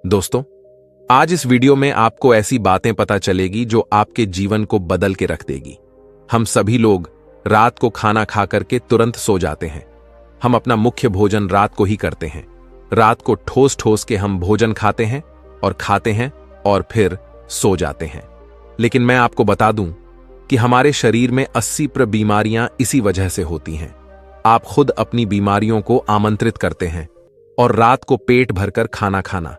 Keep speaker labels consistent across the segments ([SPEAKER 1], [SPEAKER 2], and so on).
[SPEAKER 1] दोस्तों, आज इस वीडियो में आपको ऐसी बातें पता चलेगी जो आपके जीवन को बदल के रख देगी। हम सभी लोग रात को खाना खा करके तुरंत सो जाते हैं। हम अपना मुख्य भोजन रात को ही करते हैं। रात को ठोस ठोस के हम भोजन खाते हैं और फिर सो जाते हैं। लेकिन मैं आपको बता दूं कि हमारे शरीर में 80% बीमारियां इसी वजह से होती हैं। आप खुद अपनी बीमारियों को आमंत्रित करते हैं और रात को पेट भरकर खाना खाना,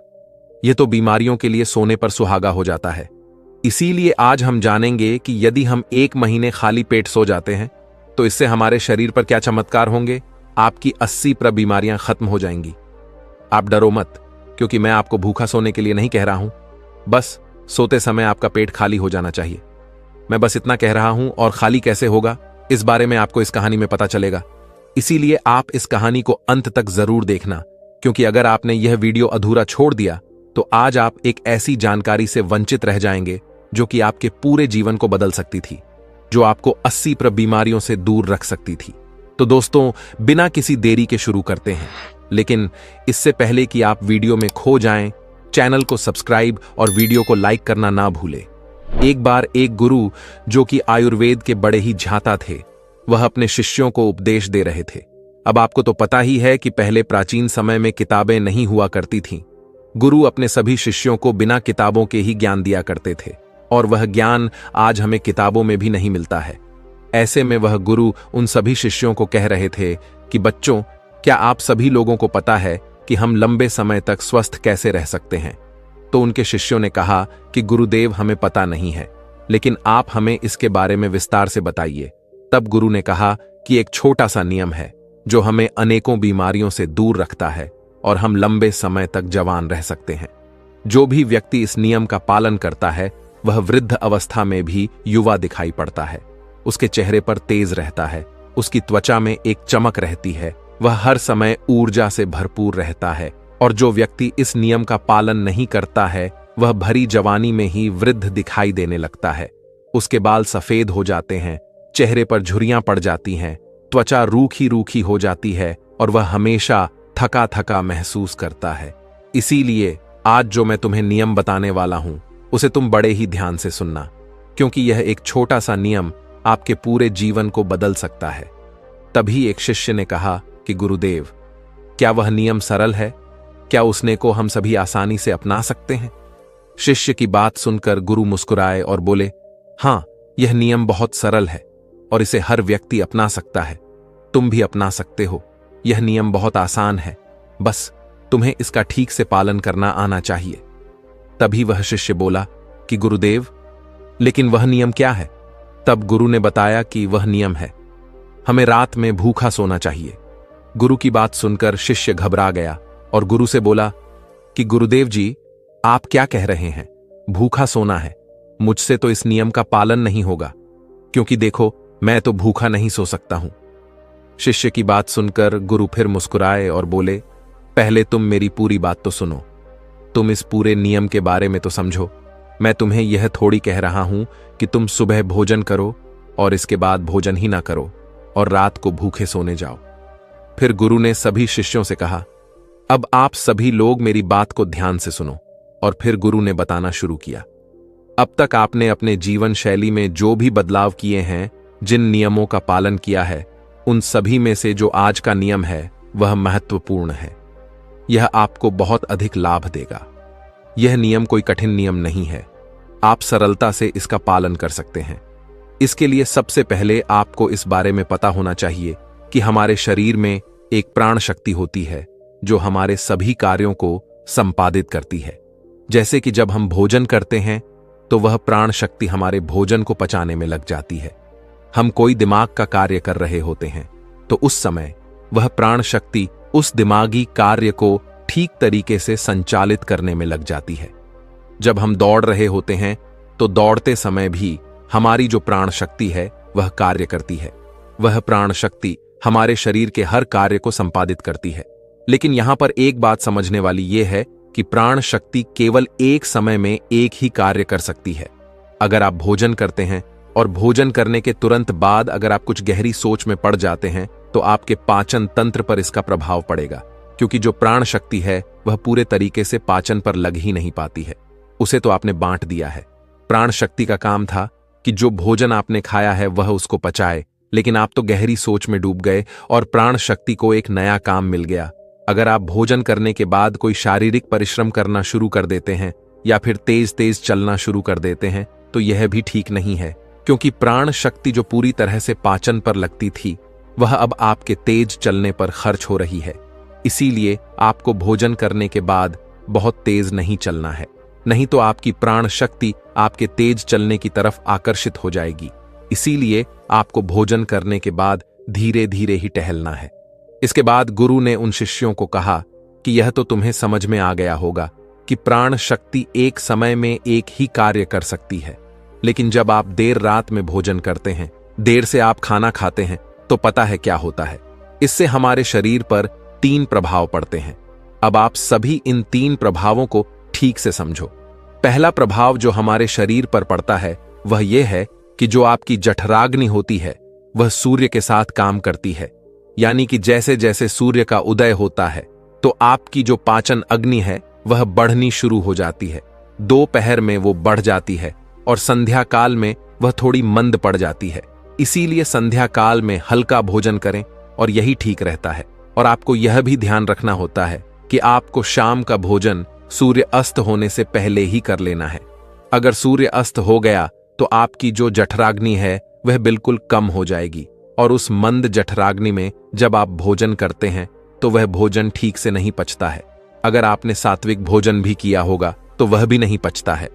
[SPEAKER 1] यह तो बीमारियों के लिए सोने पर सुहागा हो जाता है। इसीलिए आज हम जानेंगे कि यदि हम 1 महीने खाली पेट सो जाते हैं तो इससे हमारे शरीर पर क्या चमत्कार होंगे। आपकी 80% बीमारियां खत्म हो जाएंगी। आप डरो मत, क्योंकि मैं आपको भूखा सोने के लिए नहीं कह रहा हूं। बस सोते समय आपका पेट खाली हो जाना चाहिए। मैं बस इतना कह रहा हूं, और खाली कैसे होगा इस बारे में आपको इस कहानी में पता चलेगा। इसीलिए आप इस कहानी को अंत तक जरूर देखना, क्योंकि अगर आपने यह वीडियो अधूरा छोड़ दिया तो आज आप एक ऐसी जानकारी से वंचित रह जाएंगे जो कि आपके पूरे जीवन को बदल सकती थी, जो आपको 80% बीमारियों से दूर रख सकती थी। तो दोस्तों, बिना किसी देरी के शुरू करते हैं। लेकिन इससे पहले कि आप वीडियो में खो जाएं, चैनल को सब्सक्राइब और वीडियो को लाइक करना ना भूलें। एक बार एक गुरु, जो कि आयुर्वेद के बड़े ही झाता थे, वह अपने शिष्यों को उपदेश दे रहे थे। अब आपको तो पता ही है कि पहले प्राचीन समय में किताबें नहीं हुआ करती थीं। गुरु अपने सभी शिष्यों को बिना किताबों के ही ज्ञान दिया करते थे, और वह ज्ञान आज हमें किताबों में भी नहीं मिलता है। ऐसे में वह गुरु उन सभी शिष्यों को कह रहे थे कि बच्चों, क्या आप सभी लोगों को पता है कि हम लंबे समय तक स्वस्थ कैसे रह सकते हैं? तो उनके शिष्यों ने कहा कि गुरुदेव, हमें पता नहीं है, लेकिन आप हमें इसके बारे में विस्तार से बताइए। तब गुरु ने कहा कि एक छोटा सा नियम है जो हमें अनेकों बीमारियों से दूर रखता है और हम लंबे समय तक जवान रह सकते हैं। जो भी व्यक्ति इस नियम का पालन करता है वह वृद्ध अवस्था में भी युवा दिखाई पड़ता है। उसके चेहरे पर तेज रहता है, उसकी त्वचा में एक चमक रहती है, वह हर समय ऊर्जा से भरपूर रहता है। और जो व्यक्ति इस नियम का पालन नहीं करता है वह भरी जवानी में ही वृद्ध दिखाई देने लगता है। उसके बाल सफेद हो जाते हैं, चेहरे पर झुर्रियां पड़ जाती हैं, त्वचा रूखी रूखी हो जाती है और वह हमेशा थका थका महसूस करता है। इसीलिए आज जो मैं तुम्हें नियम बताने वाला हूं उसे तुम बड़े ही ध्यान से सुनना, क्योंकि यह एक छोटा सा नियम आपके पूरे जीवन को बदल सकता है। तभी एक शिष्य ने कहा कि गुरुदेव, क्या वह नियम सरल है? क्या उसने को हम सभी आसानी से अपना सकते हैं? शिष्य की बात सुनकर गुरु मुस्कुराए और बोले, हां, यह नियम बहुत सरल है और इसे हर व्यक्ति अपना सकता है। तुम भी अपना सकते हो। यह नियम बहुत आसान है, बस तुम्हें इसका ठीक से पालन करना आना चाहिए। तभी वह शिष्य बोला कि गुरुदेव, लेकिन वह नियम क्या है? तब गुरु ने बताया कि वह नियम है, हमें रात में भूखा सोना चाहिए। गुरु की बात सुनकर शिष्य घबरा गया और गुरु से बोला कि गुरुदेव जी, आप क्या कह रहे हैं? भूखा सोना है? मुझसे तो इस नियम का पालन नहीं होगा, क्योंकि देखो, मैं तो भूखा नहीं सो सकता हूं। शिष्य की बात सुनकर गुरु फिर मुस्कुराए और बोले, पहले तुम मेरी पूरी बात तो सुनो। तुम इस पूरे नियम के बारे में तो समझो। मैं तुम्हें यह थोड़ी कह रहा हूं कि तुम सुबह भोजन करो और इसके बाद भोजन ही ना करो और रात को भूखे सोने जाओ। फिर गुरु ने सभी शिष्यों से कहा, अब आप सभी लोग मेरी बात को ध्यान से सुनो। और फिर गुरु ने बताना शुरू किया, अब तक आपने अपने जीवन शैली में जो भी बदलाव किए हैं, जिन नियमों का पालन किया है, उन सभी में से जो आज का नियम है वह महत्वपूर्ण है। यह आपको बहुत अधिक लाभ देगा। यह नियम कोई कठिन नियम नहीं है, आप सरलता से इसका पालन कर सकते हैं। इसके लिए सबसे पहले आपको इस बारे में पता होना चाहिए कि हमारे शरीर में एक प्राण शक्ति होती है जो हमारे सभी कार्यों को संपादित करती है। जैसे कि जब हम भोजन करते हैं तो वह प्राण शक्ति हमारे भोजन को पचाने में लग जाती है। हम कोई दिमाग का कार्य कर रहे होते हैं तो उस समय वह प्राण शक्ति उस दिमागी कार्य को ठीक तरीके से संचालित करने में लग जाती है। जब हम दौड़ रहे होते हैं तो दौड़ते समय भी हमारी जो प्राण शक्ति है वह कार्य करती है। वह प्राण शक्ति हमारे शरीर के हर कार्य को संपादित करती है। लेकिन यहां पर एक बात समझने वाली यह है कि प्राण शक्ति केवल एक समय में एक ही कार्य कर सकती है। अगर आप भोजन करते हैं और भोजन करने के तुरंत बाद अगर आप कुछ गहरी सोच में पड़ जाते हैं तो आपके पाचन तंत्र पर इसका प्रभाव पड़ेगा। क्योंकि जो प्राण शक्ति है वह पूरे तरीके से पाचन पर लग ही नहीं पाती है, उसे तो आपने बांट दिया है। प्राण शक्ति का काम था कि जो भोजन आपने खाया है वह उसको पचाए, लेकिन आप तो गहरी सोच में डूब गए और प्राण शक्ति को एक नया काम मिल गया। अगर आप भोजन करने के बाद कोई शारीरिक परिश्रम करना शुरू कर देते हैं या फिर तेज तेज चलना शुरू कर देते हैं तो यह भी ठीक नहीं है, क्योंकि प्राण शक्ति जो पूरी तरह से पाचन पर लगती थी वह अब आपके तेज चलने पर खर्च हो रही है। इसीलिए आपको भोजन करने के बाद बहुत तेज नहीं चलना है, नहीं तो आपकी प्राण शक्ति आपके तेज चलने की तरफ आकर्षित हो जाएगी। इसीलिए आपको भोजन करने के बाद धीरे धीरे ही टहलना है। इसके बाद गुरु ने उन शिष्यों को कहा कि यह तो तुम्हें समझ में आ गया होगा कि प्राण शक्ति एक समय में एक ही कार्य कर सकती है, लेकिन जब आप देर रात में भोजन करते हैं, देर से आप खाना खाते हैं, तो पता है क्या होता है। इससे हमारे शरीर पर 3 प्रभाव पड़ते हैं। अब आप सभी इन 3 प्रभावों को ठीक से समझो। पहला प्रभाव जो हमारे शरीर पर पड़ता है वह यह है कि जो आपकी जठराग्नि होती है वह सूर्य के साथ काम करती है, यानी कि जैसे जैसे सूर्य का उदय होता है तो आपकी जो पाचन अग्नि है वह बढ़नी शुरू हो जाती है। दोपहर में वो बढ़ जाती है और संध्या काल में वह थोड़ी मंद पड़ जाती है। इसीलिए संध्या काल में हल्का भोजन करें और यही ठीक रहता है। और आपको यह भी ध्यान रखना होता है कि आपको शाम का भोजन सूर्य अस्त होने से पहले ही कर लेना है। अगर सूर्य अस्त हो गया तो आपकी जो जठराग्नि है वह बिल्कुल कम हो जाएगी और उस मंद जठराग्नि में जब आप भोजन करते हैं तो वह भोजन ठीक से नहीं पचता है। अगर आपने सात्विक भोजन भी किया होगा तो वह भी नहीं पचता है,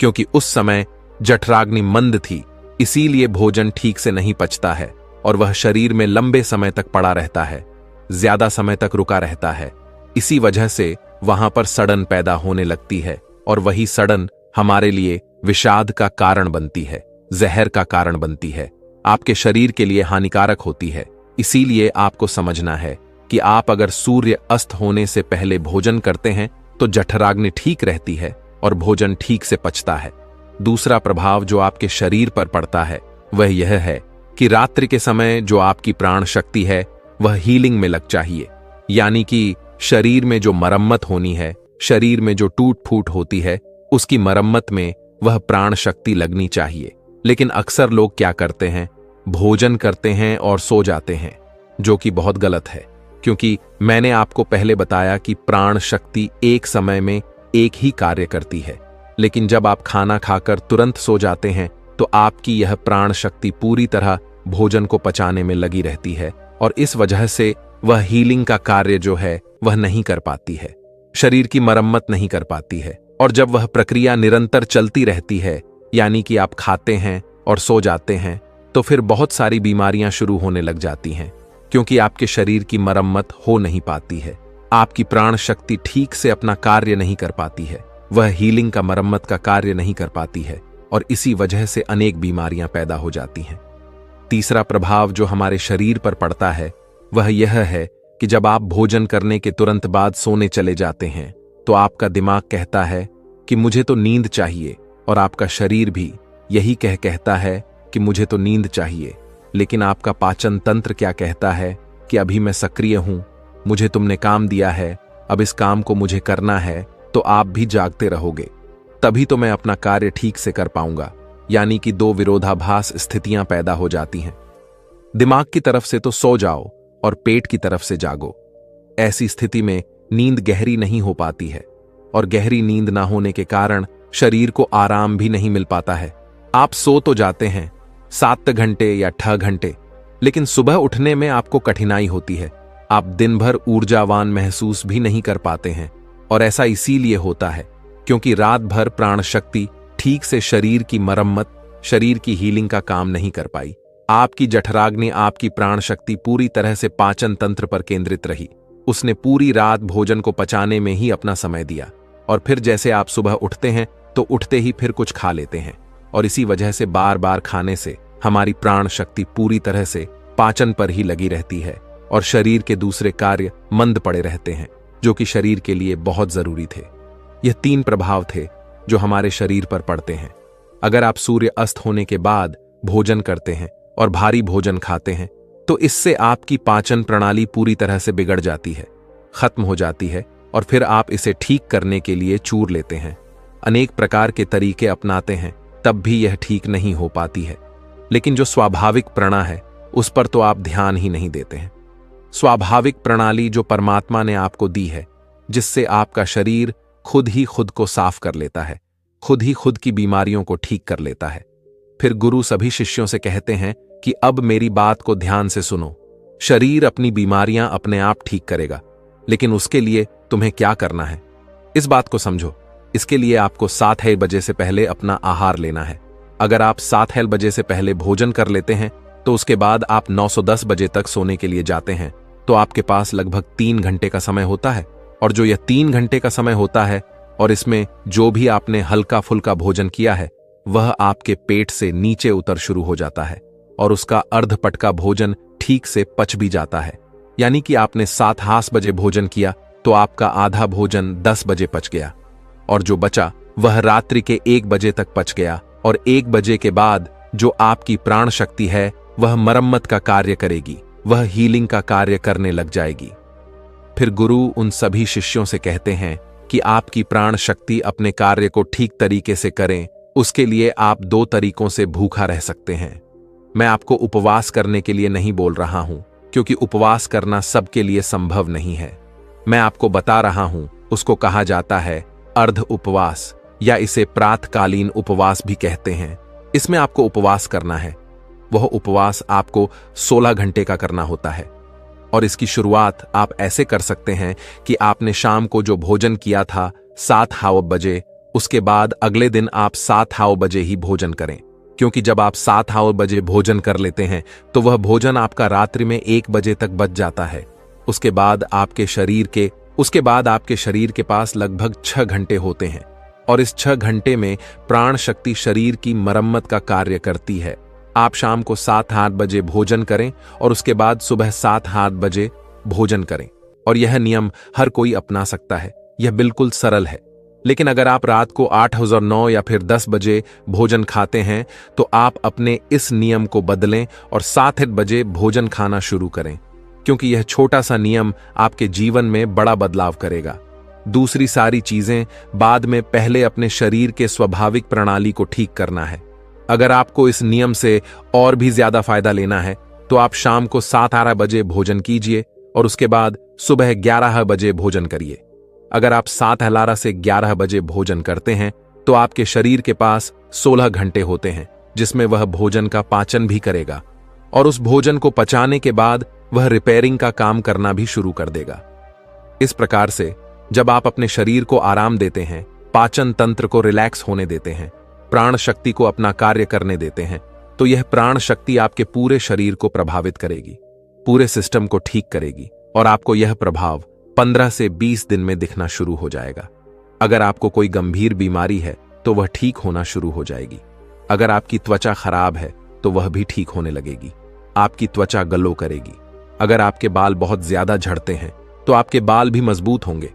[SPEAKER 1] क्योंकि उस समय जठराग्नि मंद थी। इसीलिए भोजन ठीक से नहीं पचता है और वह शरीर में लंबे समय तक पड़ा रहता है, ज्यादा समय तक रुका रहता है। इसी वजह से वहां पर सड़न पैदा होने लगती है और वही सड़न हमारे लिए विषाद का कारण बनती है, जहर का कारण बनती है, आपके शरीर के लिए हानिकारक होती है। इसीलिए आपको समझना है कि आप अगर सूर्य अस्त होने से पहले भोजन करते हैं तो जठराग्नि ठीक रहती है और भोजन ठीक से पचता है। दूसरा प्रभाव जो आपके शरीर पर पड़ता है वह यह है कि रात्रि के समय जो आपकी प्राण शक्ति है वह हीलिंग में लग चाहिए, यानी कि शरीर में जो मरम्मत होनी है, शरीर में जो टूट फूट होती है, उसकी मरम्मत में वह प्राण शक्ति लगनी चाहिए। लेकिन अक्सर लोग क्या करते हैं, भोजन करते हैं और सो जाते हैं, जो कि बहुत गलत है, क्योंकि मैंने आपको पहले बताया कि प्राण शक्ति एक समय में एक ही कार्य करती है। लेकिन जब आप खाना खाकर तुरंत सो जाते हैं तो आपकी यह प्राण शक्ति पूरी तरह भोजन को पचाने में लगी रहती है और इस वजह से वह हीलिंग का कार्य जो है वह नहीं कर पाती है, शरीर की मरम्मत नहीं कर पाती है। और जब वह प्रक्रिया निरंतर चलती रहती है, यानी कि आप खाते हैं और सो जाते हैं, तो फिर बहुत सारी बीमारियां शुरू होने लग जाती हैं, क्योंकि आपके शरीर की मरम्मत हो नहीं पाती है। आपकी प्राण शक्ति ठीक से अपना कार्य नहीं कर पाती है, वह हीलिंग का मरम्मत का कार्य नहीं कर पाती है और इसी वजह से अनेक बीमारियां पैदा हो जाती हैं। तीसरा प्रभाव जो हमारे शरीर पर पड़ता है वह यह है कि जब आप भोजन करने के तुरंत बाद सोने चले जाते हैं तो आपका दिमाग कहता है कि मुझे तो नींद चाहिए और आपका शरीर भी यही कहता है कि मुझे तो नींद चाहिए। लेकिन आपका पाचन तंत्र क्या कहता है कि अभी मैं सक्रिय हूं, मुझे तुमने काम दिया है, अब इस काम को मुझे करना है, तो आप भी जागते रहोगे, तभी तो मैं अपना कार्य ठीक से कर पाऊंगा। यानी कि 2 विरोधाभास स्थितियां पैदा हो जाती हैं। दिमाग की तरफ से तो सो जाओ और पेट की तरफ से जागो। ऐसी स्थिति में नींद गहरी नहीं हो पाती है और गहरी नींद ना होने के कारण शरीर को आराम भी नहीं मिल पाता है। आप सो तो जाते हैं 7 घंटे या 8 घंटे, लेकिन सुबह उठने में आपको कठिनाई होती है। आप दिन भर ऊर्जावान महसूस भी नहीं कर पाते हैं और ऐसा इसीलिए होता है क्योंकि रात भर प्राण शक्ति ठीक से शरीर की मरम्मत, शरीर की हीलिंग का काम नहीं कर पाई। आपकी जठराग्नि, आपकी प्राण शक्ति पूरी तरह से पाचन तंत्र पर केंद्रित रही। उसने पूरी रात भोजन को पचाने में ही अपना समय दिया और फिर जैसे आप सुबह उठते हैं तो उठते ही फिर कुछ खा लेते हैं और इसी वजह से बार बार खाने से हमारी प्राण शक्ति पूरी तरह से पाचन पर ही लगी रहती है और शरीर के दूसरे कार्य मंद पड़े रहते हैं, जो कि शरीर के लिए बहुत जरूरी थे। यह 3 प्रभाव थे जो हमारे शरीर पर पड़ते हैं। अगर आप सूर्य अस्त होने के बाद भोजन करते हैं और भारी भोजन खाते हैं तो इससे आपकी पाचन प्रणाली पूरी तरह से बिगड़ जाती है। खत्म हो जाती है और फिर आप इसे ठीक करने के लिए चूर लेते हैं। अनेक प्रकार के तरीके अपनाते हैं, तब भी यह ठीक नहीं हो पाती है। लेकिन जो स्वाभाविक प्रणा है उस पर तो आप ध्यान ही नहीं देते हैं। स्वाभाविक प्रणाली जो परमात्मा ने आपको दी है, जिससे आपका शरीर खुद ही खुद को साफ कर लेता है, खुद ही खुद की बीमारियों को ठीक कर लेता है। फिर गुरु सभी शिष्यों से कहते हैं कि अब मेरी बात को ध्यान से सुनो। शरीर अपनी बीमारियां अपने आप ठीक करेगा, लेकिन उसके लिए तुम्हें क्या करना है, इस बात को समझो। इसके लिए आपको 7 बजे से पहले अपना आहार लेना है। अगर आप 7 बजे से पहले भोजन कर लेते हैं तो उसके बाद आप 910 बजे तक सोने के लिए जाते हैं, तो आपके पास लगभग 3 घंटे का समय होता है। और जो यह 3 घंटे का समय होता है और इसमें जो भी आपने हल्का फुल्का भोजन किया है वह आपके पेट से नीचे उतर शुरू हो जाता है और उसका अर्ध पटका भोजन ठीक से पच भी जाता है। यानी कि आपने 7 बजे भोजन किया तो आपका आधा भोजन 10 बजे पच गया और जो बचा वह रात्रि के 1 बजे तक पच गया। और 1 बजे के बाद जो आपकी प्राण शक्ति है वह मरम्मत का कार्य करेगी, वह हीलिंग का कार्य करने लग जाएगी। फिर गुरु उन सभी शिष्यों से कहते हैं कि आपकी प्राण शक्ति अपने कार्य को ठीक तरीके से करें, उसके लिए आप 2 तरीकों से भूखा रह सकते हैं। मैं आपको उपवास करने के लिए नहीं बोल रहा हूं, क्योंकि उपवास करना सबके लिए संभव नहीं है। मैं आपको बता रहा हूं, उसको कहा जाता है अर्ध उपवास, या इसे प्रातकालीन उपवास भी कहते हैं। इसमें आपको उपवास करना है। वह उपवास आपको 16 घंटे का करना होता है और इसकी शुरुआत आप ऐसे कर सकते हैं कि आपने शाम को जो भोजन किया था 7 बजे, उसके बाद अगले दिन आप 7 बजे ही भोजन करें, क्योंकि जब आप 7 बजे भोजन कर लेते हैं तो वह भोजन आपका रात्रि में 1 बजे तक बच जाता है। उसके बाद आपके शरीर के पास लगभग 6 घंटे होते हैं और इस 6 घंटे में प्राण शक्ति शरीर की मरम्मत का कार्य करती है। आप शाम को 7 बजे भोजन करें और उसके बाद सुबह 7 बजे भोजन करें, और यह नियम हर कोई अपना सकता है। यह बिल्कुल सरल है। लेकिन अगर आप रात को 8 या 9 या फिर 10 बजे भोजन खाते हैं तो आप अपने इस नियम को बदलें और 7 बजे भोजन खाना शुरू करें, क्योंकि यह छोटा सा नियम आपके जीवन में बड़ा बदलाव करेगा। दूसरी सारी चीजें बाद में, पहले अपने शरीर के स्वाभाविक प्रणाली को ठीक करना है। अगर आपको इस नियम से और भी ज्यादा फायदा लेना है तो आप शाम को 7 बजे भोजन कीजिए और उसके बाद सुबह 11 बजे भोजन करिए। अगर आप 7 से 11 बजे भोजन करते हैं तो आपके शरीर के पास 16 घंटे होते हैं, जिसमें वह भोजन का पाचन भी करेगा और उस भोजन को पचाने के बाद वह रिपेयरिंग का काम करना भी शुरू कर देगा। इस प्रकार से जब आप अपने शरीर को आराम देते हैं, पाचन तंत्र को रिलैक्स होने देते हैं, प्राण शक्ति को अपना कार्य करने देते हैं, तो यह प्राण शक्ति आपके पूरे शरीर को प्रभावित करेगी, पूरे सिस्टम को ठीक करेगी और आपको यह प्रभाव 15 से 20 दिन में दिखना शुरू हो जाएगा। अगर आपको कोई गंभीर बीमारी है तो वह ठीक होना शुरू हो जाएगी। अगर आपकी त्वचा खराब है तो वह भी ठीक होने लगेगी। आपकी त्वचा ग्लो करेगी। अगर आपके बाल बहुत ज्यादा झड़ते हैं तो आपके बाल भी मजबूत होंगे,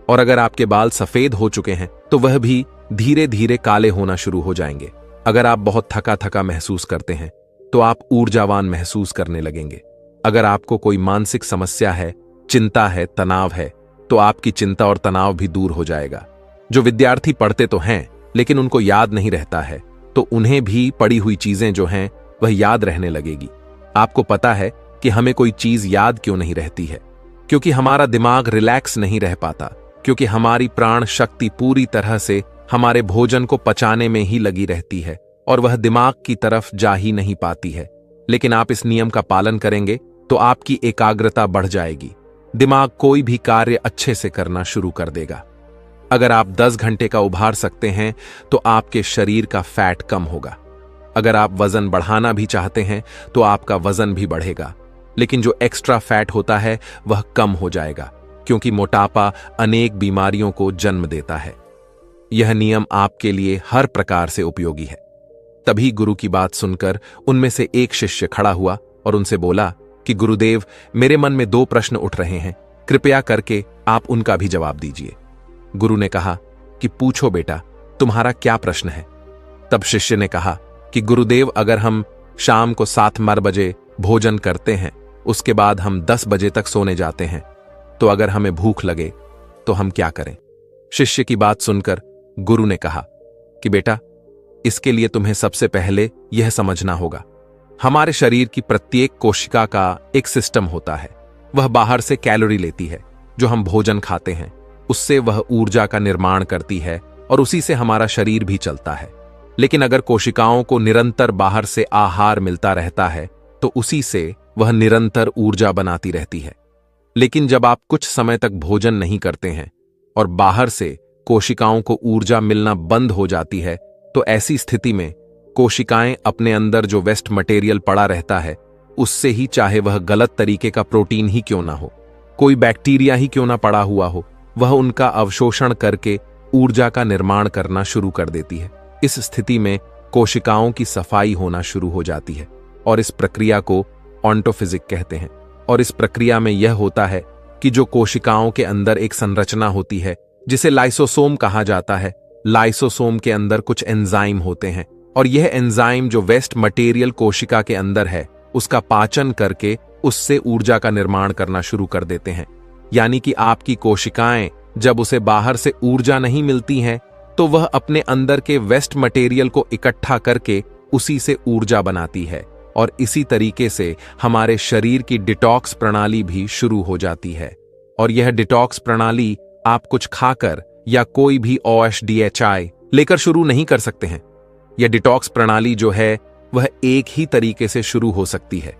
[SPEAKER 1] और अगर आपके बाल सफेद हो चुके हैं तो वह भी धीरे धीरे काले होना शुरू हो जाएंगे। अगर आप बहुत थका थका महसूस करते हैं तो आप ऊर्जावान महसूस करने लगेंगे। अगर आपको कोई मानसिक समस्या है, चिंता है, तनाव है, तो आपकी चिंता और तनाव भी दूर हो जाएगा। जो विद्यार्थी पढ़ते तो हैं लेकिन उनको याद नहीं रहता है, तो उन्हें भी पढ़ी हुई चीजें जो हैं वह याद रहने लगेगी। आपको पता है कि हमें कोई चीज याद क्यों नहीं रहती है? क्योंकि हमारा दिमाग रिलैक्स नहीं रह पाता, क्योंकि हमारी प्राण शक्ति पूरी तरह से हमारे भोजन को पचाने में ही लगी रहती है और वह दिमाग की तरफ जा ही नहीं पाती है। लेकिन आप इस नियम का पालन करेंगे तो आपकी एकाग्रता बढ़ जाएगी। दिमाग कोई भी कार्य अच्छे से करना शुरू कर देगा। अगर आप 10 घंटे का उभार सकते हैं तो आपके शरीर का फैट कम होगा। अगर आप वजन बढ़ाना भी चाहते हैं तो आपका वजन भी बढ़ेगा, लेकिन जो एक्स्ट्रा फैट होता है वह कम हो जाएगा, क्योंकि मोटापा अनेक बीमारियों को जन्म देता है। यह नियम आपके लिए हर प्रकार से उपयोगी है। तभी गुरु की बात सुनकर उनमें से एक शिष्य खड़ा हुआ और उनसे बोला कि गुरुदेव, मेरे मन में 2 प्रश्न उठ रहे हैं, कृपया करके आप उनका भी जवाब दीजिए। गुरु ने कहा कि पूछो बेटा, तुम्हारा क्या प्रश्न है? तब शिष्य ने कहा कि गुरुदेव, अगर हम शाम को 7 बजे भोजन करते हैं, उसके बाद हम 10 बजे तक सोने जाते हैं, तो अगर हमें भूख लगे तो हम क्या करें? शिष्य की बात सुनकर गुरु ने कहा कि बेटा, इसके लिए तुम्हें सबसे पहले यह समझना होगा, हमारे शरीर की प्रत्येक कोशिका का एक सिस्टम होता है। वह बाहर से कैलोरी लेती है, जो हम भोजन खाते हैं उससे वह ऊर्जा का निर्माण करती है और उसी से हमारा शरीर भी चलता है। लेकिन अगर कोशिकाओं को निरंतर बाहर से आहार मिलता रहता है तो उसी से वह निरंतर ऊर्जा बनाती रहती है। लेकिन जब आप कुछ समय तक भोजन नहीं करते हैं और बाहर से कोशिकाओं को ऊर्जा मिलना बंद हो जाती है, तो ऐसी स्थिति में कोशिकाएं अपने अंदर जो वेस्ट मटेरियल पड़ा रहता है उससे ही, चाहे वह गलत तरीके का प्रोटीन ही क्यों ना हो, कोई बैक्टीरिया ही क्यों ना पड़ा हुआ हो, वह उनका अवशोषण करके ऊर्जा का निर्माण करना शुरू कर देती है। इस स्थिति में कोशिकाओं की सफाई होना शुरू हो जाती है और इस प्रक्रिया को ऑन्टोफिजिक कहते हैं। और इस प्रक्रिया में यह होता है कि जो कोशिकाओं के अंदर एक संरचना होती है जिसे लाइसोसोम कहा जाता है, लाइसोसोम के अंदर कुछ एंजाइम होते हैं और यह एंजाइम जो वेस्ट मटेरियल कोशिका के अंदर है उसका पाचन करके उससे ऊर्जा का निर्माण करना शुरू कर देते हैं। यानी कि आपकी कोशिकाएं जब उसे बाहर से ऊर्जा नहीं मिलती हैं तो वह अपने अंदर के वेस्ट मटेरियल को इकट्ठा करके उसी से ऊर्जा बनाती है और इसी तरीके से हमारे शरीर की डिटॉक्स प्रणाली भी शुरू हो जाती है। और यह डिटॉक्स प्रणाली आप कुछ खाकर या कोई भी OSDHI लेकर शुरू नहीं कर सकते हैं। यह डिटॉक्स प्रणाली जो है वह एक ही तरीके से शुरू हो सकती है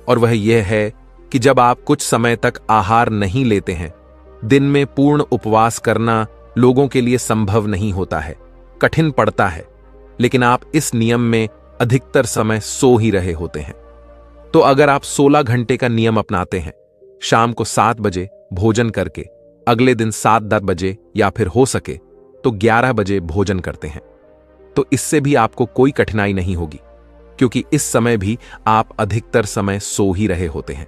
[SPEAKER 1] और वह यह है कि जब आप कुछ समय तक आहार नहीं लेते हैं। दिन में पूर्ण उपवास करना लोगों के लिए संभव नहीं होता है, कठिन पड़ता है, लेकिन आप इस नियम में अधिकतर समय सो ही रहे होते हैं। तो अगर आप 16 घंटे का नियम अपनाते हैं, शाम को 7 बजे भोजन करके अगले दिन 7-10 बजे या फिर हो सके तो 11 बजे भोजन करते हैं, तो इससे भी आपको कोई कठिनाई नहीं होगी, क्योंकि इस समय भी आप अधिकतर समय सो ही रहे होते हैं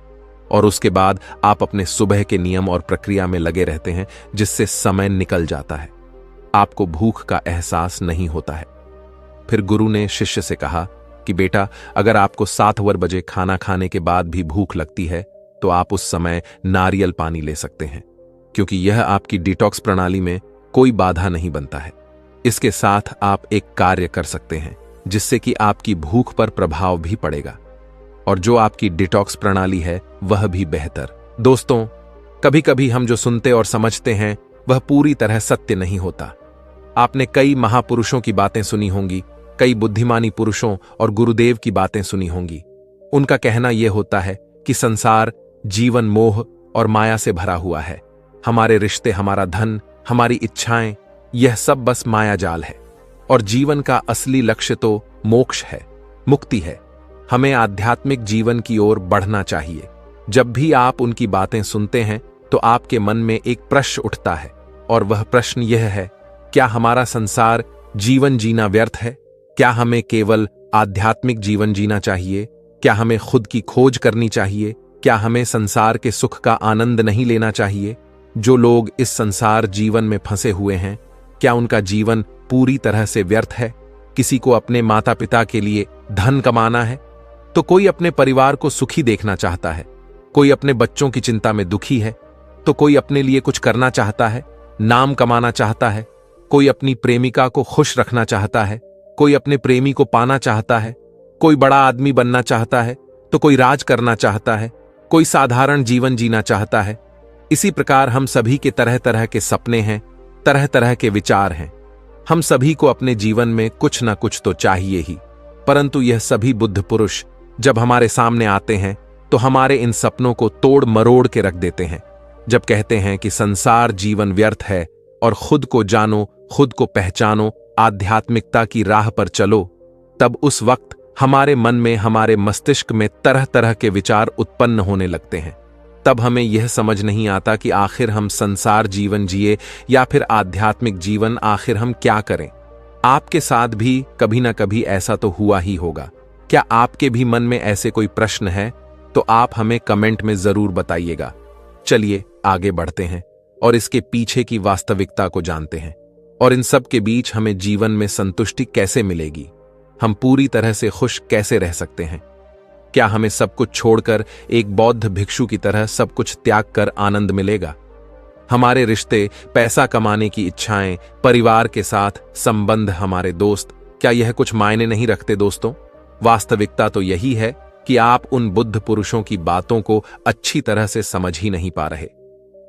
[SPEAKER 1] और उसके बाद आप अपने सुबह के नियम और प्रक्रिया में लगे रहते हैं, जिससे समय निकल जाता है। आपको भूख का एहसास नहीं होता है। फिर गुरु ने शिष्य से कहा कि बेटा, अगर आपको 7 बजे खाना खाने के बाद भी भूख लगती है तो आप उस समय नारियल पानी ले सकते हैं, क्योंकि यह आपकी डिटॉक्स प्रणाली में कोई बाधा नहीं बनता है। इसके साथ आप एक कार्य कर सकते हैं जिससे कि आपकी भूख पर प्रभाव भी पड़ेगा और जो आपकी डिटॉक्स प्रणाली है वह भी बेहतर। दोस्तों, कभी कभी हम जो सुनते और समझते हैं वह पूरी तरह सत्य नहीं होता। आपने कई महापुरुषों की बातें सुनी होंगी, कई बुद्धिमानी पुरुषों और गुरुदेव की बातें सुनी होंगी। उनका कहना यह होता है कि संसार जीवन मोह और माया से भरा हुआ है। हमारे रिश्ते, हमारा धन, हमारी इच्छाएं, यह सब बस माया जाल है और जीवन का असली लक्ष्य तो मोक्ष है, मुक्ति है। हमें आध्यात्मिक जीवन की ओर बढ़ना चाहिए। जब भी आप उनकी बातें सुनते हैं तो आपके मन में एक प्रश्न उठता है और वह प्रश्न यह है, क्या हमारा संसार जीवन जीना व्यर्थ है? क्या हमें केवल आध्यात्मिक जीवन जीना चाहिए? क्या हमें खुद की खोज करनी चाहिए? क्या हमें संसार के सुख का आनंद नहीं लेना चाहिए? जो लोग इस संसार जीवन में फंसे हुए हैं, क्या उनका जीवन पूरी तरह से व्यर्थ है? किसी को अपने माता पिता के लिए धन कमाना है तो कोई अपने परिवार को सुखी देखना चाहता है, कोई अपने बच्चों की चिंता में दुखी है तो कोई अपने लिए कुछ करना चाहता है, नाम कमाना चाहता है, कोई अपनी प्रेमिका को खुश रखना चाहता है, कोई अपने प्रेमी को पाना चाहता है, कोई बड़ा आदमी बनना चाहता है तो कोई राज करना चाहता है, कोई साधारण जीवन जीना चाहता है। इसी प्रकार हम सभी के तरह तरह के सपने हैं, तरह तरह के विचार हैं। हम सभी को अपने जीवन में कुछ ना कुछ तो चाहिए ही, परंतु यह सभी बुद्ध पुरुष जब हमारे सामने आते हैं तो हमारे इन सपनों को तोड़ मरोड़ के रख देते हैं। जब कहते हैं कि संसार जीवन व्यर्थ है और खुद को जानो, खुद को पहचानो, आध्यात्मिकता की राह पर चलो, तब उस वक्त हमारे मन में, हमारे मस्तिष्क में तरह तरह के विचार उत्पन्न होने लगते हैं। तब हमें यह समझ नहीं आता कि आखिर हम संसार जीवन जिए या फिर आध्यात्मिक जीवन, आखिर हम क्या करें। आपके साथ भी कभी ना कभी ऐसा तो हुआ ही होगा। क्या आपके भी मन में ऐसे कोई प्रश्न है तो आप हमें कमेंट में जरूर बताइएगा। चलिए आगे बढ़ते हैं और इसके पीछे की वास्तविकता को जानते हैं और इन सब के बीच हमें जीवन में संतुष्टि कैसे मिलेगी, हम पूरी तरह से खुश कैसे रह सकते हैं। क्या हमें सब कुछ छोड़कर एक बौद्ध भिक्षु की तरह सब कुछ त्याग कर आनंद मिलेगा? हमारे रिश्ते, पैसा कमाने की इच्छाएं, परिवार के साथ संबंध, हमारे दोस्त, क्या यह कुछ मायने नहीं रखते दोस्तों? वास्तविकता तो यही है कि आप उन बुद्ध पुरुषों की बातों को अच्छी तरह से समझ ही नहीं पा रहे,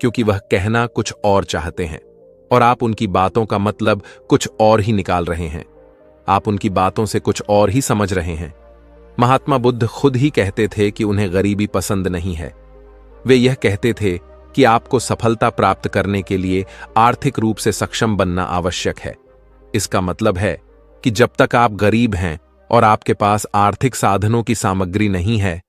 [SPEAKER 1] क्योंकि वह कहना कुछ और चाहते हैं और आप उनकी बातों का मतलब कुछ और ही निकाल रहे हैं। आप उनकी बातों से कुछ और ही समझ रहे हैं। महात्मा बुद्ध खुद ही कहते थे कि उन्हें गरीबी पसंद नहीं है। वे यह कहते थे कि आपको सफलता प्राप्त करने के लिए आर्थिक रूप से सक्षम बनना आवश्यक है। इसका मतलब है कि जब तक आप गरीब हैं और आपके पास आर्थिक साधनों की सामग्री नहीं है,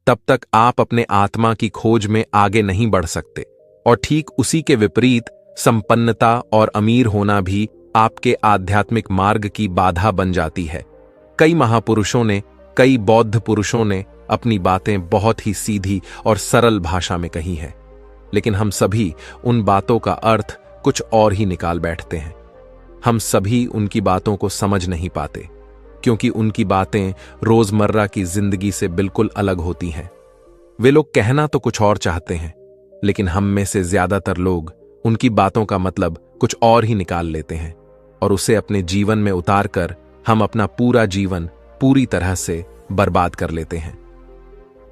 [SPEAKER 1] तब तक आप अपने आत्मा की खोज में आगे नहीं बढ़ सकते। और ठीक उसी के विपरीत संपन्नता और अमीर होना भी आपके आध्यात्मिक मार्ग की बाधा बन जाती है। कई महापुरुषों ने, कई बौद्ध पुरुषों ने अपनी बातें बहुत ही सीधी और सरल भाषा में कही हैं, लेकिन हम सभी उन बातों का अर्थ कुछ और ही निकाल बैठते हैं। हम सभी उनकी बातों को समझ नहीं पाते, क्योंकि उनकी बातें रोजमर्रा की जिंदगी से बिल्कुल अलग होती हैं। वे लोग कहना तो कुछ और चाहते हैं, लेकिन हम में से ज्यादातर लोग उनकी बातों का मतलब कुछ और ही निकाल लेते हैं और उसे अपने जीवन में उतारकर हम अपना पूरा जीवन पूरी तरह से बर्बाद कर लेते हैं।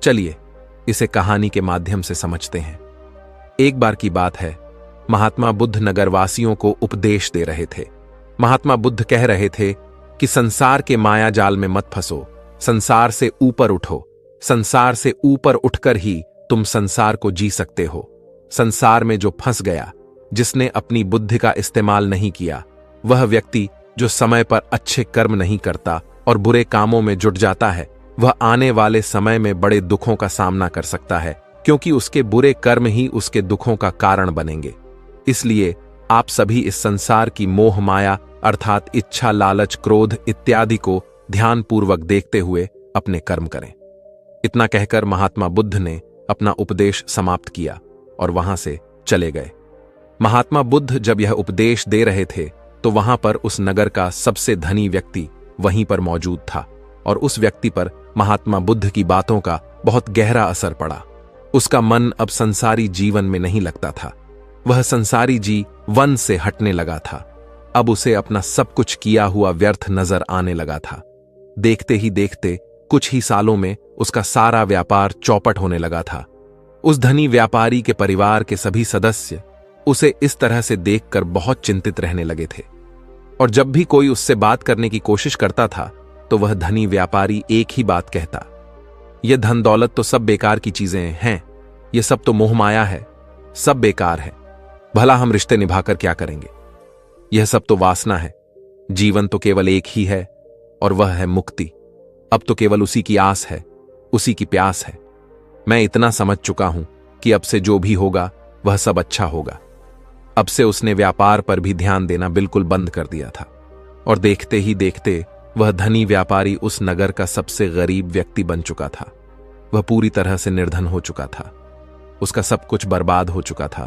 [SPEAKER 1] चलिए इसे कहानी के माध्यम से समझते हैं। एक बार की बात है, महात्मा बुद्ध नगरवासियों को उपदेश दे रहे थे। महात्मा बुद्ध कह रहे थे कि संसार के माया जाल में मत फंसो, संसार से ऊपर उठो। संसार से ऊपर उठकर ही तुम संसार को जी सकते हो। संसार में जो फंस गया, जिसने अपनी बुद्धि का इस्तेमाल नहीं किया, वह व्यक्ति जो समय पर अच्छे कर्म नहीं करता और बुरे कामों में जुट जाता है, वह आने वाले समय में बड़े दुखों का सामना कर सकता है, क्योंकि उसके बुरे कर्म ही उसके दुखों का कारण बनेंगे। इसलिए आप सभी इस संसार की मोह माया अर्थात इच्छा, लालच, क्रोध इत्यादि को ध्यानपूर्वक देखते हुए अपने कर्म करें। इतना कहकर महात्मा बुद्ध ने अपना उपदेश समाप्त किया और वहां से चले गए। महात्मा बुद्ध जब यह उपदेश दे रहे थे तो वहां पर उस नगर का सबसे धनी व्यक्ति वहीं पर मौजूद था और उस व्यक्ति पर महात्मा बुद्ध की बातों का बहुत गहरा असर पड़ा। उसका मन अब संसारी जीवन में नहीं लगता था। वह संसारी जीवन से हटने लगा था। अब उसे अपना सब कुछ किया हुआ व्यर्थ नजर आने लगा था। देखते ही देखते कुछ ही सालों में उसका सारा व्यापार चौपट होने लगा था। उस धनी व्यापारी के परिवार के सभी सदस्य उसे इस तरह से देखकर बहुत चिंतित रहने लगे थे और जब भी कोई उससे बात करने की कोशिश करता था तो वह धनी व्यापारी एक ही बात कहता, यह धन दौलत तो सब बेकार की चीजें हैं, यह सब तो मोह माया है, सब बेकार है, भला हम रिश्ते निभाकर क्या करेंगे, यह सब तो वासना है, जीवन तो केवल एक ही है और वह है मुक्ति, अब तो केवल उसी की आस है, उसी की प्यास है। मैं इतना समझ चुका हूं कि अब से जो भी होगा वह सब अच्छा होगा। अब से उसने व्यापार पर भी ध्यान देना बिल्कुल बंद कर दिया था और देखते ही देखते वह धनी व्यापारी उस नगर का सबसे गरीब व्यक्ति बन चुका था। वह पूरी तरह से निर्धन हो चुका था। उसका सब कुछ बर्बाद हो चुका था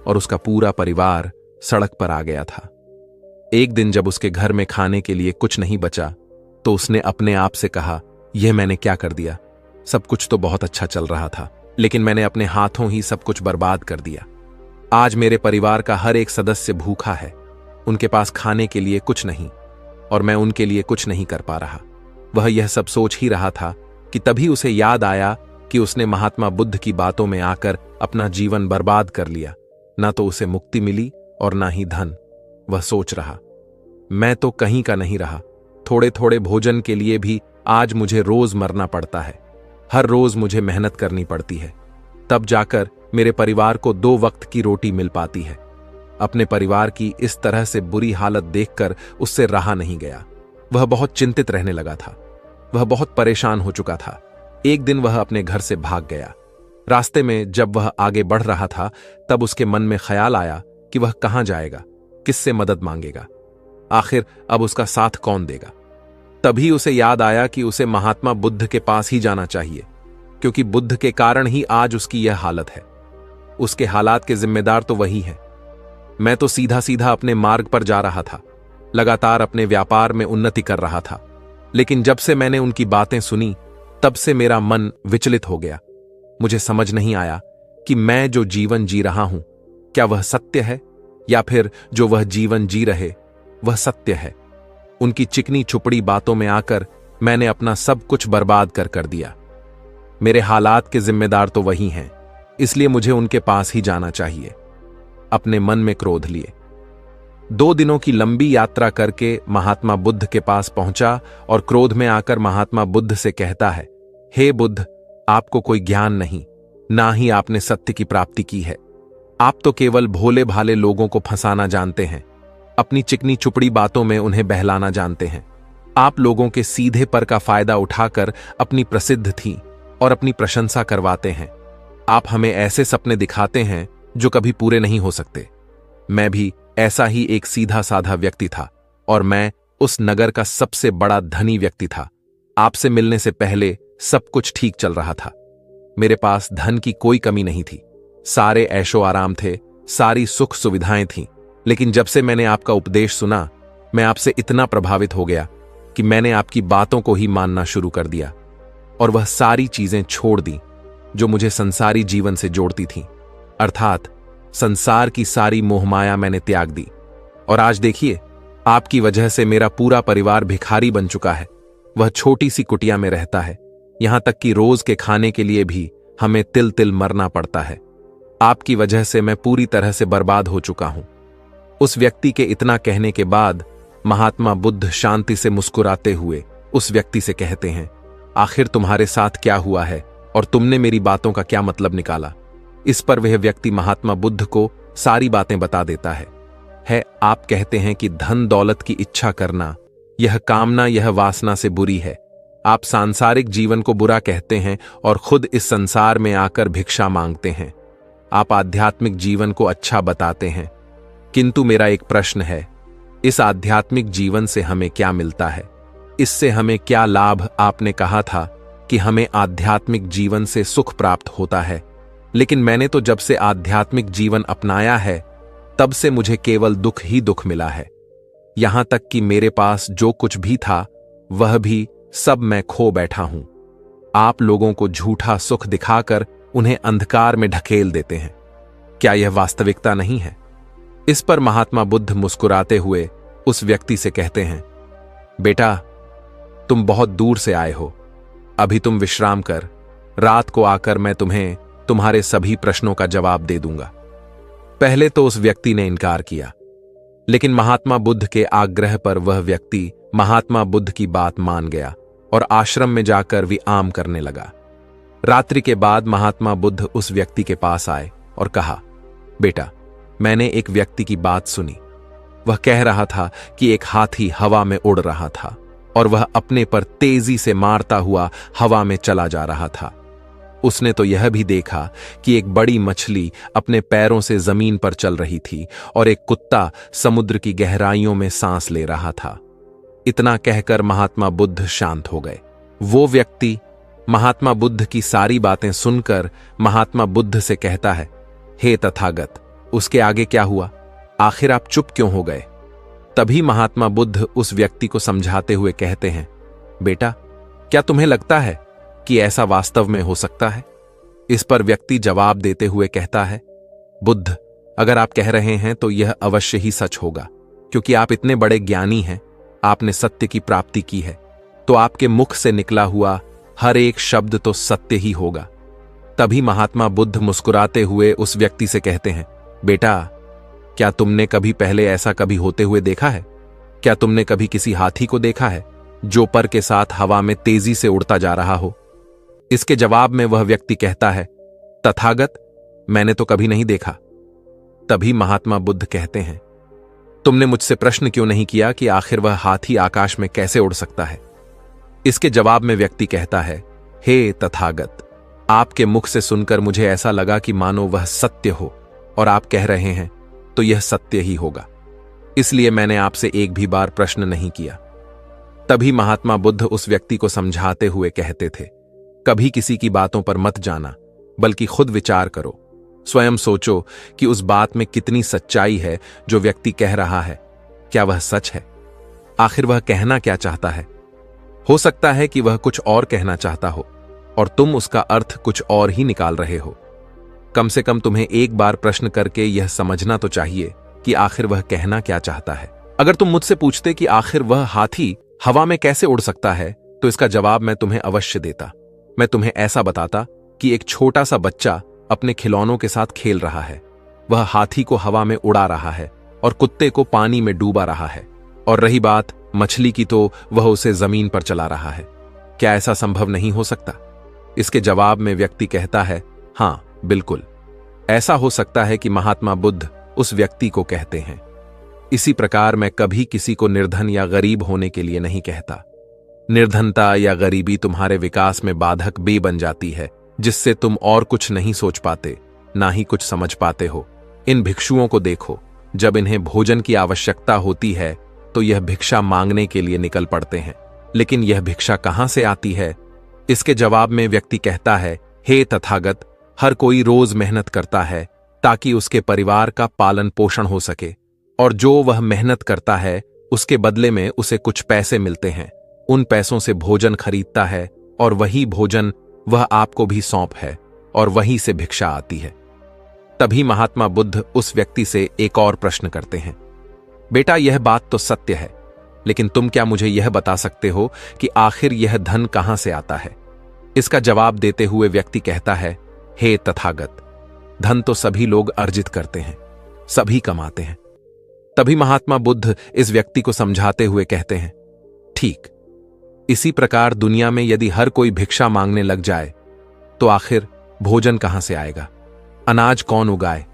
[SPEAKER 1] और उसका पूरा परिवार सड़क पर आ गया था। एक दिन जब उसके घर में खाने के लिए कुछ नहीं बचा तो उसने अपने आप से कहा, यह मैंने क्या कर दिया, सब कुछ तो बहुत अच्छा चल रहा था, लेकिन मैंने अपने हाथों ही सब कुछ बर्बाद कर दिया। आज मेरे परिवार का हर एक सदस्य भूखा है, उनके पास खाने के लिए कुछ नहीं और मैं उनके लिए कुछ नहीं कर पा रहा। वह यह सब सोच ही रहा था कि तभी उसे याद आया कि उसने महात्मा बुद्ध की बातों में आकर अपना जीवन बर्बाद कर लिया। ना तो उसे मुक्ति मिली और ना ही धन। वह सोच रहा, मैं तो कहीं का नहीं रहा, थोड़े थोड़े भोजन के लिए भी आज मुझे रोज मरना पड़ता है, हर रोज मुझे मेहनत करनी पड़ती है, तब जाकर मेरे परिवार को 2 वक्त की रोटी मिल पाती है। अपने परिवार की इस तरह से बुरी हालत देखकर उससे रहा नहीं गया। वह बहुत चिंतित रहने लगा था। वह बहुत परेशान हो चुका था। एक दिन वह अपने घर से भाग गया। रास्ते में जब वह आगे बढ़ रहा था तब उसके मन में ख्याल आया कि वह कहां जाएगा, किससे मदद मांगेगा, आखिर अब उसका साथ कौन देगा। तभी उसे याद आया कि उसे महात्मा बुद्ध के पास ही जाना चाहिए, क्योंकि बुद्ध के कारण ही आज उसकी यह हालत है। उसके हालात के जिम्मेदार तो वही है। मैं तो सीधा सीधा अपने मार्ग पर जा रहा था, लगातार अपने व्यापार में उन्नति कर रहा था, लेकिन जब से मैंने उनकी बातें सुनी तब से मेरा मन विचलित हो गया। मुझे समझ नहीं आया कि मैं जो जीवन जी रहा हूं क्या वह सत्य है या फिर जो वह जीवन जी रहे वह सत्य है। उनकी चिकनी चुपड़ी बातों में आकर मैंने अपना सब कुछ बर्बाद कर दिया। मेरे हालात के जिम्मेदार तो वही हैं, इसलिए मुझे उनके पास ही जाना चाहिए। अपने मन में क्रोध लिए 2 दिनों की लंबी यात्रा करके महात्मा बुद्ध के पास पहुंचा और क्रोध में आकर महात्मा बुद्ध से कहता है, हे बुद्ध, आपको कोई ज्ञान नहीं, ना ही आपने सत्य की प्राप्ति की है। आप तो केवल भोले भाले लोगों को फंसाना जानते हैं, अपनी चिकनी चुपड़ी बातों में उन्हें बहलाना जानते हैं। आप लोगों के सीधे पर का फायदा उठाकर अपनी प्रसिद्ध थी और अपनी प्रशंसा करवाते हैं। आप हमें ऐसे सपने दिखाते हैं जो कभी पूरे नहीं हो सकते। मैं भी ऐसा ही एक सीधा साधा व्यक्ति था और मैं उस नगर का सबसे बड़ा धनी व्यक्ति था। आपसे मिलने से पहले सब कुछ ठीक चल रहा था। मेरे पास धन की कोई कमी नहीं थी, सारे ऐशो आराम थे, सारी सुख सुविधाएं थीं। लेकिन जब से मैंने आपका उपदेश सुना, मैं आपसे इतना प्रभावित हो गया कि मैंने आपकी बातों को ही मानना शुरू कर दिया और वह सारी चीजें छोड़ दी जो मुझे संसारी जीवन से जोड़ती थीं। अर्थात संसार की सारी मोहमाया मैंने त्याग दी। और आज देखिए, आपकी वजह से मेरा पूरा परिवार भिखारी बन चुका है। वह छोटी सी कुटिया में रहता है, यहां तक कि रोज के खाने के लिए भी हमें तिल तिल मरना पड़ता है। आपकी वजह से मैं पूरी तरह से बर्बाद हो चुका हूं। उस व्यक्ति के इतना कहने के बाद महात्मा बुद्ध शांति से मुस्कुराते हुए उस व्यक्ति से कहते हैं, आखिर तुम्हारे साथ क्या हुआ है और तुमने मेरी बातों का क्या मतलब निकाला। इस पर वह व्यक्ति महात्मा बुद्ध को सारी बातें बता देता है आप कहते हैं कि धन दौलत की इच्छा करना, यह कामना, यह वासना से बुरी है। आप सांसारिक जीवन को बुरा कहते हैं और खुद इस संसार में आकर भिक्षा मांगते हैं। आप आध्यात्मिक जीवन को अच्छा बताते हैं, किंतु मेरा एक प्रश्न है, इस आध्यात्मिक जीवन से हमें क्या मिलता है? इससे हमें क्या लाभ? आपने कहा था कि हमें आध्यात्मिक जीवन से सुख प्राप्त होता है, लेकिन मैंने तो जब से आध्यात्मिक जीवन अपनाया है तब से मुझे केवल दुख ही दुख मिला है। यहां तक कि मेरे पास जो कुछ भी था वह भी सब मैं खो बैठा हूं। आप लोगों को झूठा सुख दिखाकर उन्हें अंधकार में ढकेल देते हैं। क्या यह वास्तविकता नहीं है? इस पर महात्मा बुद्ध मुस्कुराते हुए उस व्यक्ति से कहते हैं, बेटा, तुम बहुत दूर से आए हो, अभी तुम विश्राम कर, रात को आकर मैं तुम्हें तुम्हारे सभी प्रश्नों का जवाब दे दूंगा। पहले तो उस व्यक्ति ने इनकार किया, लेकिन महात्मा बुद्ध के आग्रह पर वह व्यक्ति महात्मा बुद्ध की बात मान गया और आश्रम में जाकर विआम करने लगा। रात्रि के बाद महात्मा बुद्ध उस व्यक्ति के पास आए और कहा, बेटा, मैंने एक व्यक्ति की बात सुनी। वह कह रहा था कि एक हाथी हवा में उड़ रहा था और वह अपने पर तेजी से मारता हुआ हवा में चला जा रहा था। उसने तो यह भी देखा कि एक बड़ी मछली अपने पैरों से जमीन पर चल रही थी और एक कुत्ता समुद्र की गहराइयों में सांस ले रहा था। इतना कहकर महात्मा बुद्ध शांत हो गए। वो व्यक्ति महात्मा बुद्ध की सारी बातें सुनकर महात्मा बुद्ध से कहता है, हे तथागत, उसके आगे क्या हुआ? आखिर आप चुप क्यों हो गए? तभी महात्मा बुद्ध उस व्यक्ति को समझाते हुए कहते हैं, बेटा, क्या तुम्हें लगता है कि ऐसा वास्तव में हो सकता है? इस पर व्यक्ति जवाब देते हुए कहता है, बुद्ध, अगर आप कह रहे हैं तो यह अवश्य ही सच होगा, क्योंकि आप इतने बड़े ज्ञानी हैं, आपने सत्य की प्राप्ति की है, तो आपके मुख से निकला हुआ हर एक शब्द तो सत्य ही होगा। तभी महात्मा बुद्ध मुस्कुराते हुए उस व्यक्ति से कहते हैं, बेटा, क्या तुमने कभी पहले ऐसा कभी होते हुए देखा है? क्या तुमने कभी किसी हाथी को देखा है जो पर के साथ हवा में तेजी से उड़ता जा रहा हो? इसके जवाब में वह व्यक्ति कहता है, तथागत, मैंने तो कभी नहीं देखा। तभी महात्मा बुद्ध कहते हैं, तुमने मुझसे प्रश्न क्यों नहीं किया कि आखिर वह हाथी आकाश में कैसे उड़ सकता है? इसके जवाब में व्यक्ति कहता है, हे तथागत, आपके मुख से सुनकर मुझे ऐसा लगा कि मानो वह सत्य हो और आप कह रहे हैं तो यह सत्य ही होगा, इसलिए मैंने आपसे एक भी बार प्रश्न नहीं किया। तभी महात्मा बुद्ध उस व्यक्ति को समझाते हुए कहते थे, कभी किसी की बातों पर मत जाना, बल्कि खुद विचार करो, स्वयं सोचो कि उस बात में कितनी सच्चाई है जो व्यक्ति कह रहा है। क्या वह सच है? आखिर वह कहना क्या चाहता है? हो सकता है कि वह कुछ और कहना चाहता हो, और तुम उसका अर्थ कुछ और ही निकाल रहे हो। कम से कम तुम्हें एक बार प्रश्न करके यह समझना तो चाहिए कि आखिर वह कहना क्या चाहता है। अगर तुम मुझसे पूछते कि आखिर वह हाथी हवा में कैसे उड़ सकता है, तो इसका जवाब मैं तुम्हें अवश्य देता। मैं तुम्हें ऐसा बताता कि एक छोटा सा बच्चा अपने खिलौनों के साथ खेल रहा है। वह हाथी को हवा में उड़ा रहा है और कुत्ते को पानी में डूबा रहा है, और रही बात मछली की, तो वह उसे जमीन पर चला रहा है। क्या ऐसा संभव नहीं हो सकता? इसके जवाब में व्यक्ति कहता है, हां बिल्कुल ऐसा हो सकता है कि महात्मा बुद्ध उस व्यक्ति को कहते हैं। इसी प्रकार मैं कभी किसी को निर्धन या गरीब होने के लिए नहीं कहता। निर्धनता या गरीबी तुम्हारे विकास में बाधक बन जाती है, जिससे तुम और कुछ नहीं सोच पाते, ना ही कुछ समझ पाते हो। इन भिक्षुओं को देखो, जब इन्हें भोजन की आवश्यकता होती है तो यह भिक्षा मांगने के लिए निकल पड़ते हैं। लेकिन यह भिक्षा कहां से आती है? इसके जवाब में व्यक्ति कहता है, हे तथागत, हर कोई रोज मेहनत करता है ताकि उसके परिवार का पालन पोषण हो सके, और जो वह मेहनत करता है उसके बदले में उसे कुछ पैसे मिलते हैं। उन पैसों से भोजन खरीदता है, और वही भोजन वह आपको भी सौंप है, और वहीं से भिक्षा आती है। तभी महात्मा बुद्ध उस व्यक्ति से एक और प्रश्न करते हैं, बेटा यह बात तो सत्य है, लेकिन तुम क्या मुझे यह बता सकते हो कि आखिर यह धन कहां से आता है? इसका जवाब देते हुए व्यक्ति कहता है, हे तथागत, धन तो सभी लोग अर्जित करते हैं, सभी कमाते हैं। तभी महात्मा बुद्ध इस व्यक्ति को समझाते हुए कहते हैं, ठीक इसी प्रकार दुनिया में यदि हर कोई भिक्षा मांगने लग जाए तो आखिर भोजन कहां से आएगा? अनाज कौन उगाए?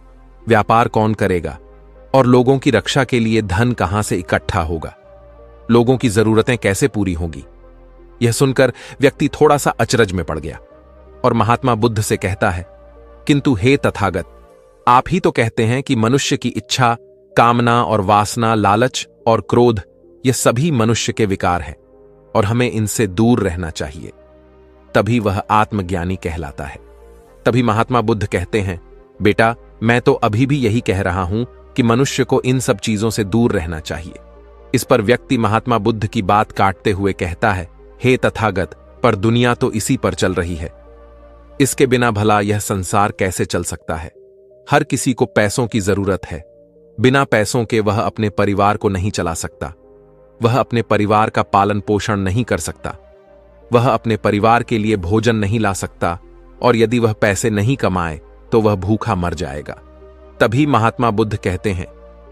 [SPEAKER 1] व्यापार कौन करेगा? और लोगों की रक्षा के लिए धन कहां से इकट्ठा होगा? लोगों की जरूरतें कैसे पूरी होंगी? यह सुनकर व्यक्ति थोड़ा सा अचरज में पड़ गया और महात्मा बुद्ध से कहता है, किंतु हे तथागत, आप ही तो कहते हैं कि मनुष्य की इच्छा, कामना और वासना, लालच और क्रोध ये सभी मनुष्य के विकार हैं और हमें इनसे दूर रहना चाहिए, तभी वह आत्मज्ञानी कहलाता है। तभी महात्मा बुद्ध कहते हैं, बेटा मैं तो अभी भी यही कह रहा हूं कि मनुष्य को इन सब चीजों से दूर रहना चाहिए। इस पर व्यक्ति महात्मा बुद्ध की बात काटते हुए कहता है, हे तथागत, पर दुनिया तो इसी पर चल रही है। इसके बिना भला यह संसार कैसे चल सकता है? हर किसी को पैसों की जरूरत है। बिना पैसों के वह अपने परिवार को नहीं चला सकता, वह अपने परिवार का पालन पोषण नहीं कर सकता, वह अपने परिवार के लिए भोजन नहीं ला सकता, और यदि वह पैसे नहीं कमाए तो वह भूखा मर जाएगा। तभी महात्मा बुद्ध कहते हैं,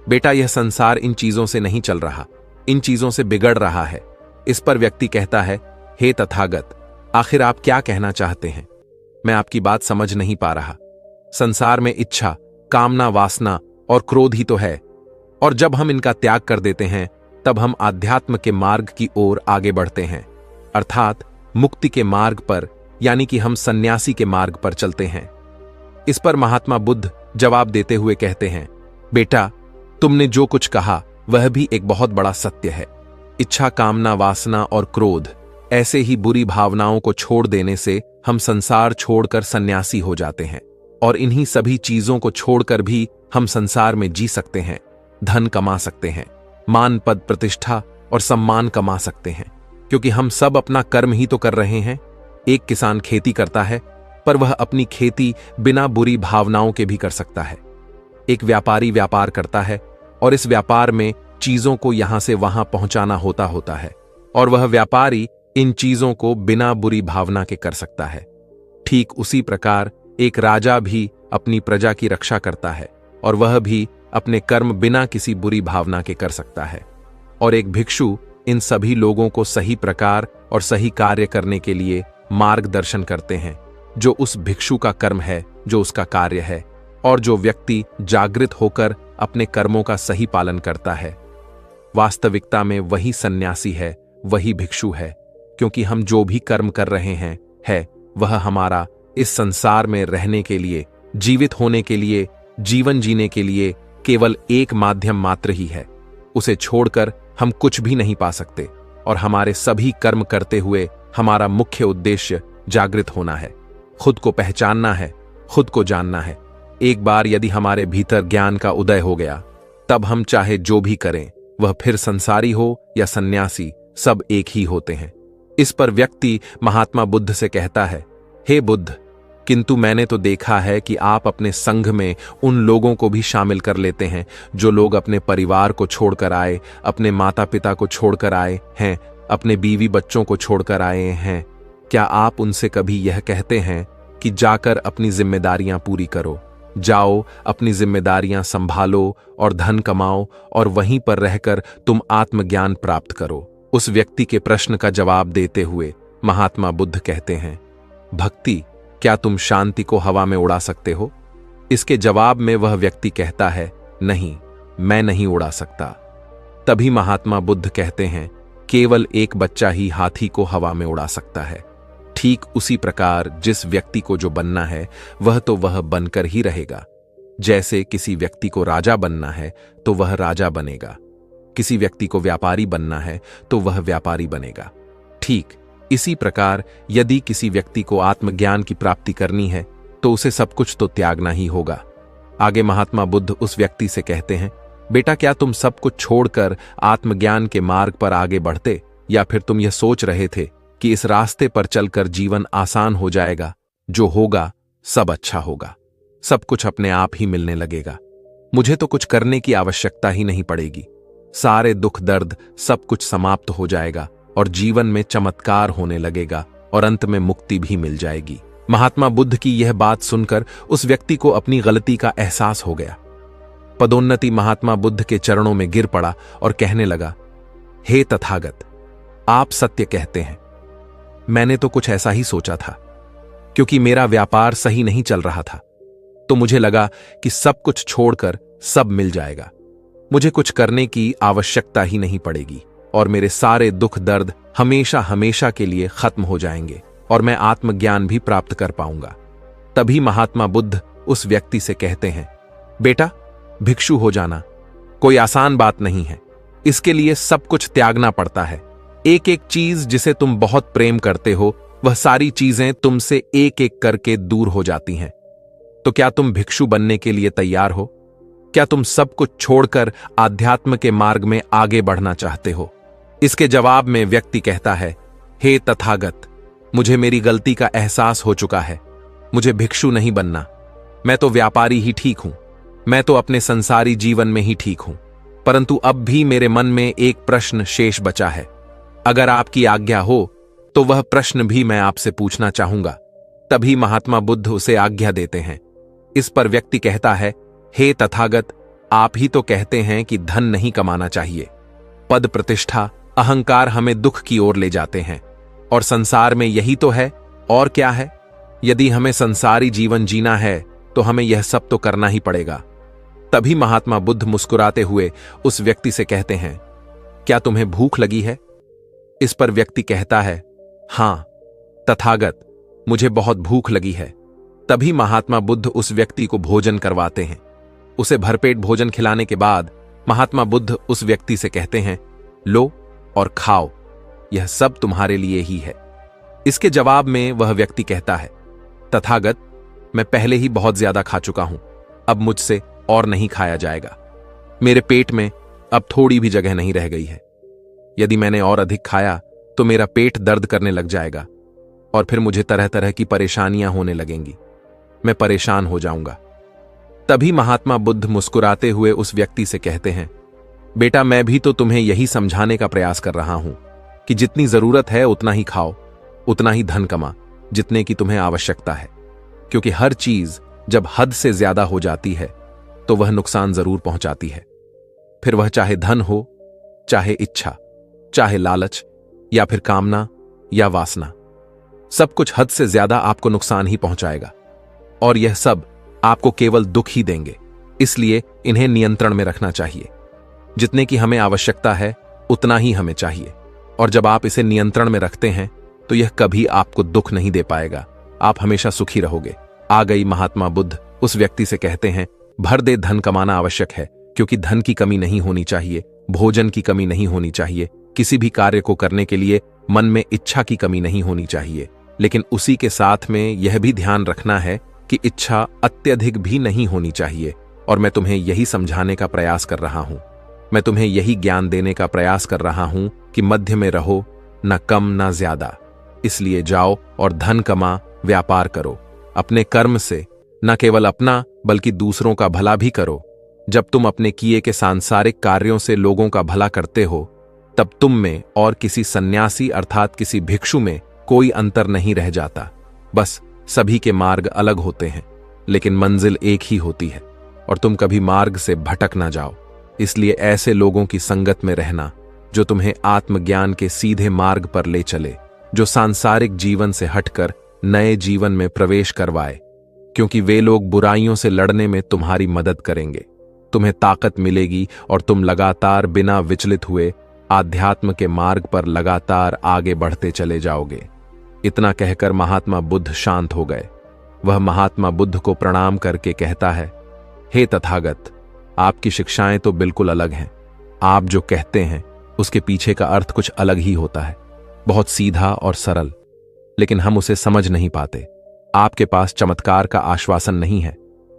[SPEAKER 1] बेटा यह संसार इन चीजों से नहीं चल रहा, इन चीजों से बिगड़ रहा है। इस पर व्यक्ति कहता है, हे तथागत, आखिर आप क्या कहना चाहते हैं? मैं आपकी बात समझ नहीं पा रहा। संसार में इच्छा, कामना, वासना और क्रोध ही तो है, और जब हम इनका त्याग कर देते हैं तब हम आध्यात्म के मार्ग की ओर आगे बढ़ते हैं, अर्थात मुक्ति के मार्ग पर, यानी कि हम सन्यासी के मार्ग पर चलते हैं। इस पर महात्मा बुद्ध जवाब देते हुए कहते हैं, बेटा तुमने जो कुछ कहा वह भी एक बहुत बड़ा सत्य है। इच्छा, कामना, वासना और क्रोध ऐसे ही बुरी भावनाओं को छोड़ देने से हम संसार छोड़कर सन्यासी हो जाते हैं, और इन्हीं सभी चीजों को छोड़कर भी हम संसार में जी सकते हैं, धन कमा सकते हैं, मान, पद, प्रतिष्ठा और सम्मान कमा सकते हैं, क्योंकि हम सब अपना कर्म ही तो कर रहे हैं। एक किसान खेती करता है, पर वह अपनी खेती बिना बुरी भावनाओं के भी कर सकता है। एक व्यापारी व्यापार करता है, और इस व्यापार में चीजों को यहां से वहां पहुंचाना होता है, और वह व्यापारी इन चीजों को बिना बुरी भावना के कर सकता है। ठीक उसी प्रकार एक राजा भी अपनी प्रजा की रक्षा करता है, और वह भी अपने कर्म बिना किसी बुरी भावना के कर सकता है। और एक भिक्षु इन सभी लोगों को सही प्रकार और सही कार्य करने के लिए मार्गदर्शन करते हैं, जो उस भिक्षु का कर्म है, जो उसका कार्य है, और जो व्यक्ति जागृत होकर अपने कर्मों का सही पालन करता है, वास्तविकता में वही सन्यासी है, वही भिक्षु है, क्योंकि हम जो भी कर्म कर रहे हैं वह हमारा इस संसार में रहने के लिए, जीवित होने के लिए, जीवन जीने के लिए केवल एक माध्यम मात्र ही है। उसे छोड़कर हम कुछ भी नहीं पा सकते, और हमारे सभी कर्म करते हुए हमारा मुख्य उद्देश्य जागृत होना है, खुद को पहचानना है, खुद को जानना है। एक बार यदि हमारे भीतर ज्ञान का उदय हो गया, तब हम चाहे जो भी करें, वह फिर संसारी हो या सन्यासी, सब एक ही होते हैं। इस पर व्यक्ति महात्मा बुद्ध से कहता है, हे बुद्ध, किंतु मैंने तो देखा है कि आप अपने संघ में उन लोगों को भी शामिल कर लेते हैं जो लोग अपने परिवार को छोड़कर आए, अपने माता पिता को छोड़कर आए हैं, अपने बीवी बच्चों को छोड़कर आए हैं। क्या आप उनसे कभी यह कहते हैं कि जाकर अपनी जिम्मेदारियां पूरी करो, जाओ अपनी जिम्मेदारियां संभालो और धन कमाओ और वहीं पर रहकर तुम आत्मज्ञान प्राप्त करो? उस व्यक्ति के प्रश्न का जवाब देते हुए महात्मा बुद्ध कहते हैं, भक्ति, क्या तुम शांति को हवा में उड़ा सकते हो? इसके जवाब में वह व्यक्ति कहता है, नहीं, मैं नहीं उड़ा सकता। तभी महात्मा बुद्ध कहते हैं, केवल एक बच्चा ही हाथी को हवा में उड़ा सकता है। ठीक उसी प्रकार जिस व्यक्ति को जो बनना है वह तो वह बनकर ही रहेगा। जैसे किसी व्यक्ति को राजा बनना है तो वह राजा बनेगा, किसी व्यक्ति को व्यापारी बनना है तो वह व्यापारी बनेगा। ठीक इसी प्रकार यदि किसी व्यक्ति को आत्मज्ञान की प्राप्ति करनी है तो उसे सब कुछ तो त्यागना ही होगा। आगे महात्मा बुद्ध उस व्यक्ति से कहते हैं, बेटा, क्या तुम सब कुछ छोड़कर आत्मज्ञान के मार्ग पर आगे बढ़ते, या फिर तुम यह सोच रहे थे कि इस रास्ते पर चलकर जीवन आसान हो जाएगा, जो होगा सब अच्छा होगा, सब कुछ अपने आप ही मिलने लगेगा, मुझे तो कुछ करने की आवश्यकता ही नहीं पड़ेगी, सारे दुख दर्द सब कुछ समाप्त हो जाएगा और जीवन में चमत्कार होने लगेगा और अंत में मुक्ति भी मिल जाएगी। महात्मा बुद्ध की यह बात सुनकर उस व्यक्ति को अपनी गलती का एहसास हो गया। पदोन्नति महात्मा बुद्ध के चरणों में गिर पड़ा और कहने लगा, हे तथागत, आप सत्य कहते हैं। मैंने तो कुछ ऐसा ही सोचा था, क्योंकि मेरा व्यापार सही नहीं चल रहा था, तो मुझे लगा कि सब कुछ छोड़कर सब मिल जाएगा, मुझे कुछ करने की आवश्यकता ही नहीं पड़ेगी और मेरे सारे दुख दर्द हमेशा हमेशा के लिए खत्म हो जाएंगे और मैं आत्मज्ञान भी प्राप्त कर पाऊंगा। तभी महात्मा बुद्ध उस व्यक्ति से कहते हैं, बेटा, भिक्षु हो जाना कोई आसान बात नहीं है, इसके लिए सब कुछ त्यागना पड़ता है। एक एक चीज जिसे तुम बहुत प्रेम करते हो, वह सारी चीजें तुमसे एक एक करके दूर हो जाती हैं। तो क्या तुम भिक्षु बनने के लिए तैयार हो? क्या तुम सब कुछ छोड़कर आध्यात्म के मार्ग में आगे बढ़ना चाहते हो? इसके जवाब में व्यक्ति कहता है, हे तथागत, मुझे मेरी गलती का एहसास हो चुका है, मुझे भिक्षु नहीं बनना, मैं तो व्यापारी ही ठीक हूं, मैं तो अपने संसारी जीवन में ही ठीक हूं, परंतु अब भी मेरे मन में एक प्रश्न शेष बचा है। अगर आपकी आज्ञा हो तो वह प्रश्न भी मैं आपसे पूछना चाहूंगा। तभी महात्मा बुद्ध उसे आज्ञा देते हैं। इस पर व्यक्ति कहता है, हे तथागत, आप ही तो कहते हैं कि धन नहीं कमाना चाहिए, पद प्रतिष्ठा अहंकार हमें दुख की ओर ले जाते हैं, और संसार में यही तो है, और क्या है? यदि हमें संसारी जीवन जीना है तो हमें यह सब तो करना ही पड़ेगा। तभी महात्मा बुद्ध मुस्कुराते हुए उस व्यक्ति से कहते हैं, क्या तुम्हें भूख लगी है? इस पर व्यक्ति कहता है, हां तथागत, मुझे बहुत भूख लगी है। तभी महात्मा बुद्ध उस व्यक्ति को भोजन करवाते हैं। उसे भरपेट भोजन खिलाने के बाद महात्मा बुद्ध उस व्यक्ति से कहते हैं, लो और खाओ, यह सब तुम्हारे लिए ही है। इसके जवाब में वह व्यक्ति कहता है, तथागत, मैं पहले ही बहुत ज्यादा खा चुका हूं, अब मुझसे और नहीं खाया जाएगा, मेरे पेट में अब थोड़ी भी जगह नहीं रह गई है। यदि मैंने और अधिक खाया तो मेरा पेट दर्द करने लग जाएगा और फिर मुझे तरह तरह की परेशानियां होने लगेंगी, मैं परेशान हो जाऊंगा। तभी महात्मा बुद्ध मुस्कुराते हुए उस व्यक्ति से कहते हैं, बेटा, मैं भी तो तुम्हें यही समझाने का प्रयास कर रहा हूं कि जितनी जरूरत है उतना ही खाओ, उतना ही धन कमा जितने की तुम्हें आवश्यकता है, क्योंकि हर चीज जब हद से ज्यादा हो जाती है तो वह नुकसान जरूर पहुंचाती है। फिर वह चाहे धन हो, चाहे इच्छा, चाहे लालच, या फिर कामना या वासना, सब कुछ हद से ज्यादा आपको नुकसान ही पहुंचाएगा और यह सब आपको केवल दुख ही देंगे। इसलिए इन्हें नियंत्रण में रखना चाहिए। जितने की हमें आवश्यकता है उतना ही हमें चाहिए, और जब आप इसे नियंत्रण में रखते हैं तो यह कभी आपको दुख नहीं दे पाएगा, आप हमेशा सुखी रहोगे। आ गई महात्मा बुद्ध उस व्यक्ति से कहते हैं, भर दे धन कमाना आवश्यक है, क्योंकि धन की कमी नहीं होनी चाहिए, भोजन की कमी नहीं होनी चाहिए, किसी भी कार्य को करने के लिए मन में इच्छा की कमी नहीं होनी चाहिए, लेकिन उसी के साथ में यह भी ध्यान रखना है कि इच्छा अत्यधिक भी नहीं होनी चाहिए। और मैं तुम्हें यही समझाने का प्रयास कर रहा हूं, मैं तुम्हें यही ज्ञान देने का प्रयास कर रहा हूं कि मध्य में रहो, न कम न ज्यादा। इसलिए जाओ और धन कमा व्यापार करो, अपने कर्म से न केवल अपना बल्कि दूसरों का भला भी करो। जब तुम अपने किए के सांसारिक कार्यों से लोगों का भला करते हो, तब तुम में और किसी सन्यासी अर्थात किसी भिक्षु में कोई अंतर नहीं रह जाता। बस सभी के मार्ग अलग होते हैं, लेकिन मंजिल एक ही होती है और तुम कभी मार्ग से भटक ना जाओ। इसलिए ऐसे लोगों की संगत में रहना जो तुम्हें आत्मज्ञान के सीधे मार्ग पर ले चले, जो सांसारिक जीवन से हटकर नए जीवन में प्रवेश करवाए, क्योंकि वे लोग बुराइयों से लड़ने में तुम्हारी मदद करेंगे। तुम्हें ताकत मिलेगी और तुम लगातार बिना विचलित हुए आध्यात्म के मार्ग पर लगातार आगे बढ़ते चले जाओगे। इतना कहकर महात्मा बुद्ध शांत हो गए। वह महात्मा बुद्ध को प्रणाम करके कहता है, हे तथागत, आपकी शिक्षाएं तो बिल्कुल अलग हैं। आप जो कहते हैं उसके पीछे का अर्थ कुछ अलग ही होता है, बहुत सीधा और सरल, लेकिन हम उसे समझ नहीं पाते। आपके पास चमत्कार का आश्वासन नहीं है,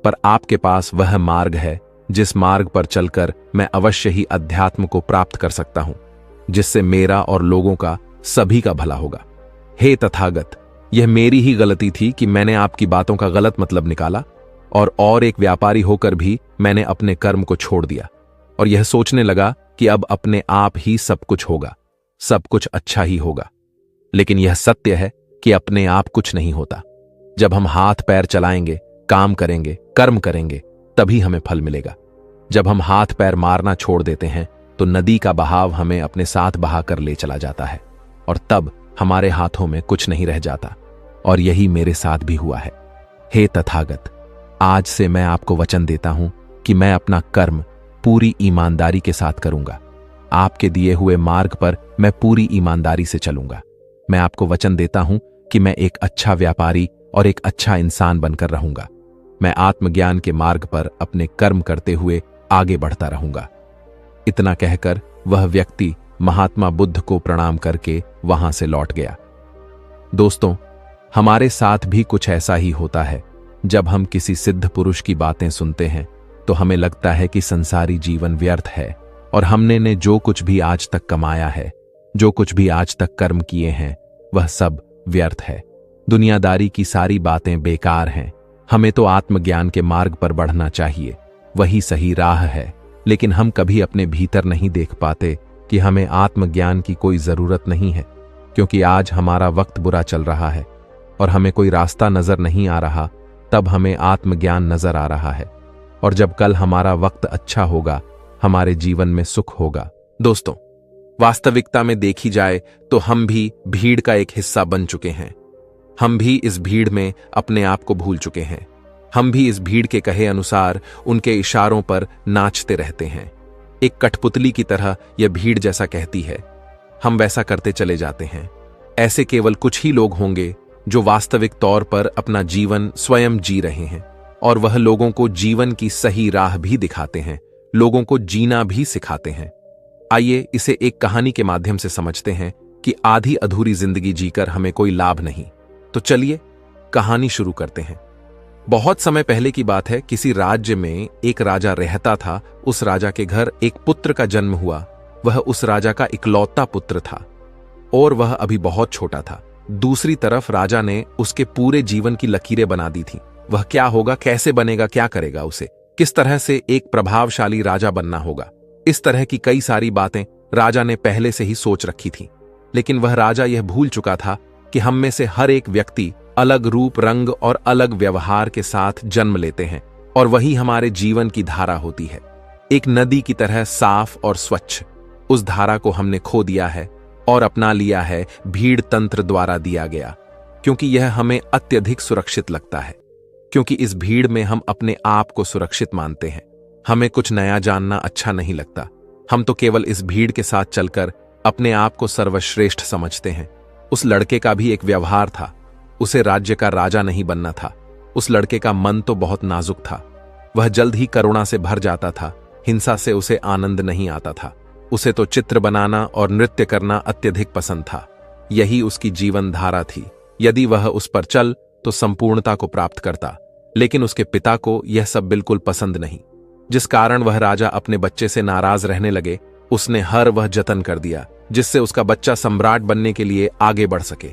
[SPEAKER 1] पर आपके पास वह मार्ग है जिस मार्ग पर चलकर मैं अवश्य ही अध्यात्म को प्राप्त कर सकता हूं, जिससे मेरा और लोगों का सभी का भला होगा। हे तथागत, यह मेरी ही गलती थी कि मैंने आपकी बातों का गलत मतलब निकाला और एक व्यापारी होकर भी मैंने अपने कर्म को छोड़ दिया और यह सोचने लगा कि अब अपने आप ही सब कुछ होगा, सब कुछ अच्छा ही होगा। लेकिन यह सत्य है कि अपने आप कुछ नहीं होता। जब हम हाथ पैर चलाएंगे, काम करेंगे, कर्म करेंगे, तभी हमें फल मिलेगा। जब हम हाथ पैर मारना छोड़ देते हैं तो नदी का बहाव हमें अपने साथ बहा कर ले चला जाता है और तब हमारे हाथों में कुछ नहीं रह जाता। और यही मेरे साथ भी हुआ है। हे तथागत, आज से मैं आपको वचन देता हूं कि मैं अपना कर्म पूरी ईमानदारी के साथ करूंगा। आपके दिए हुए मार्ग पर मैं पूरी ईमानदारी से चलूंगा। मैं आपको वचन देता हूं कि मैं एक अच्छा व्यापारी और एक अच्छा इंसान बनकर रहूंगा। मैं आत्मज्ञान के मार्ग पर अपने कर्म करते हुए आगे बढ़ता रहूंगा। इतना कहकर वह व्यक्ति महात्मा बुद्ध को प्रणाम करके वहां से लौट गया। दोस्तों, हमारे साथ भी कुछ ऐसा ही होता है। जब हम किसी सिद्ध पुरुष की बातें सुनते हैं तो हमें लगता है कि संसारी जीवन व्यर्थ है और हमने ने जो कुछ भी आज तक कमाया है, जो कुछ भी आज तक कर्म किए हैं, वह सब व्यर्थ है। दुनियादारी की सारी बातें बेकार हैं। हमें तो आत्मज्ञान के मार्ग पर बढ़ना चाहिए, वही सही राह है। लेकिन हम कभी अपने भीतर नहीं देख पाते कि हमें आत्मज्ञान की कोई जरूरत नहीं है, क्योंकि आज हमारा वक्त बुरा चल रहा है और हमें कोई रास्ता नजर नहीं आ रहा। तब हमें आत्मज्ञान नजर आ रहा है और जब कल हमारा वक्त अच्छा होगा, हमारे जीवन में सुख होगा। दोस्तों, वास्तविकता में देखी जाए तो हम भी भीड़ का एक हिस्सा बन चुके हैं। हम भी इस भीड़ में अपने आप को भूल चुके हैं। हम भी इस भीड़ के कहे अनुसार उनके इशारों पर नाचते रहते हैं। एक कठपुतली की तरह यह भीड़ जैसा कहती है, हम वैसा करते चले जाते हैं। ऐसे केवल कुछ ही लोग होंगे जो वास्तविक तौर पर अपना जीवन स्वयं जी रहे हैं और वह लोगों को जीवन की सही राह भी दिखाते हैं, लोगों को जीना भी सिखाते हैं। आइए इसे एक कहानी के माध्यम से समझते हैं कि आधी अधूरी जिंदगी जीकर हमें कोई लाभ नहीं। तो चलिए कहानी शुरू करते हैं। बहुत समय पहले की बात है। किसी राज्य में एक राजा रहता था। उस राजा के घर एक पुत्र का जन्म हुआ। वह उस राजा का इकलौता पुत्र था और वह अभी बहुत छोटा था। दूसरी तरफ राजा ने उसके पूरे जीवन की लकीरें बना दी थी। वह क्या होगा, कैसे बनेगा, क्या करेगा, उसे किस तरह से एक प्रभावशाली राजा बनना होगा, इस तरह की कई सारी बातें राजा ने पहले से ही सोच रखी थी। लेकिन वह राजा यह भूल चुका था कि हम में से हर एक व्यक्ति अलग रूप, रंग और अलग व्यवहार के साथ जन्म लेते हैं और वही हमारे जीवन की धारा होती है, एक नदी की तरह साफ और स्वच्छ। उस धारा को हमने खो दिया है और अपना लिया है भीड़ तंत्र द्वारा दिया गया, क्योंकि यह हमें अत्यधिक सुरक्षित लगता है। क्योंकि इस भीड़ में हम अपने आप को सुरक्षित मानते हैं। हमें कुछ नया जानना अच्छा नहीं लगता। हम तो केवल इस भीड़ के साथ चलकर अपने आप को सर्वश्रेष्ठ समझते हैं। उस लड़के का भी एक व्यवहार था। उसे राज्य का राजा नहीं बनना था। उस लड़के का मन तो बहुत नाजुक था। वह जल्द ही करुणा से भर जाता था। हिंसा से उसे आनंद नहीं आता था। उसे तो चित्र बनाना और नृत्य करना अत्यधिक पसंद था। यही उसकी जीवन धारा थी। यदि वह उस पर चल तो संपूर्णता को प्राप्त करता। लेकिन उसके पिता को यह सब बिल्कुल पसंद नहीं, जिस कारण वह राजा अपने बच्चे से नाराज रहने लगे। उसने हर वह जतन कर दिया जिससे उसका बच्चा सम्राट बनने के लिए आगे बढ़ सके।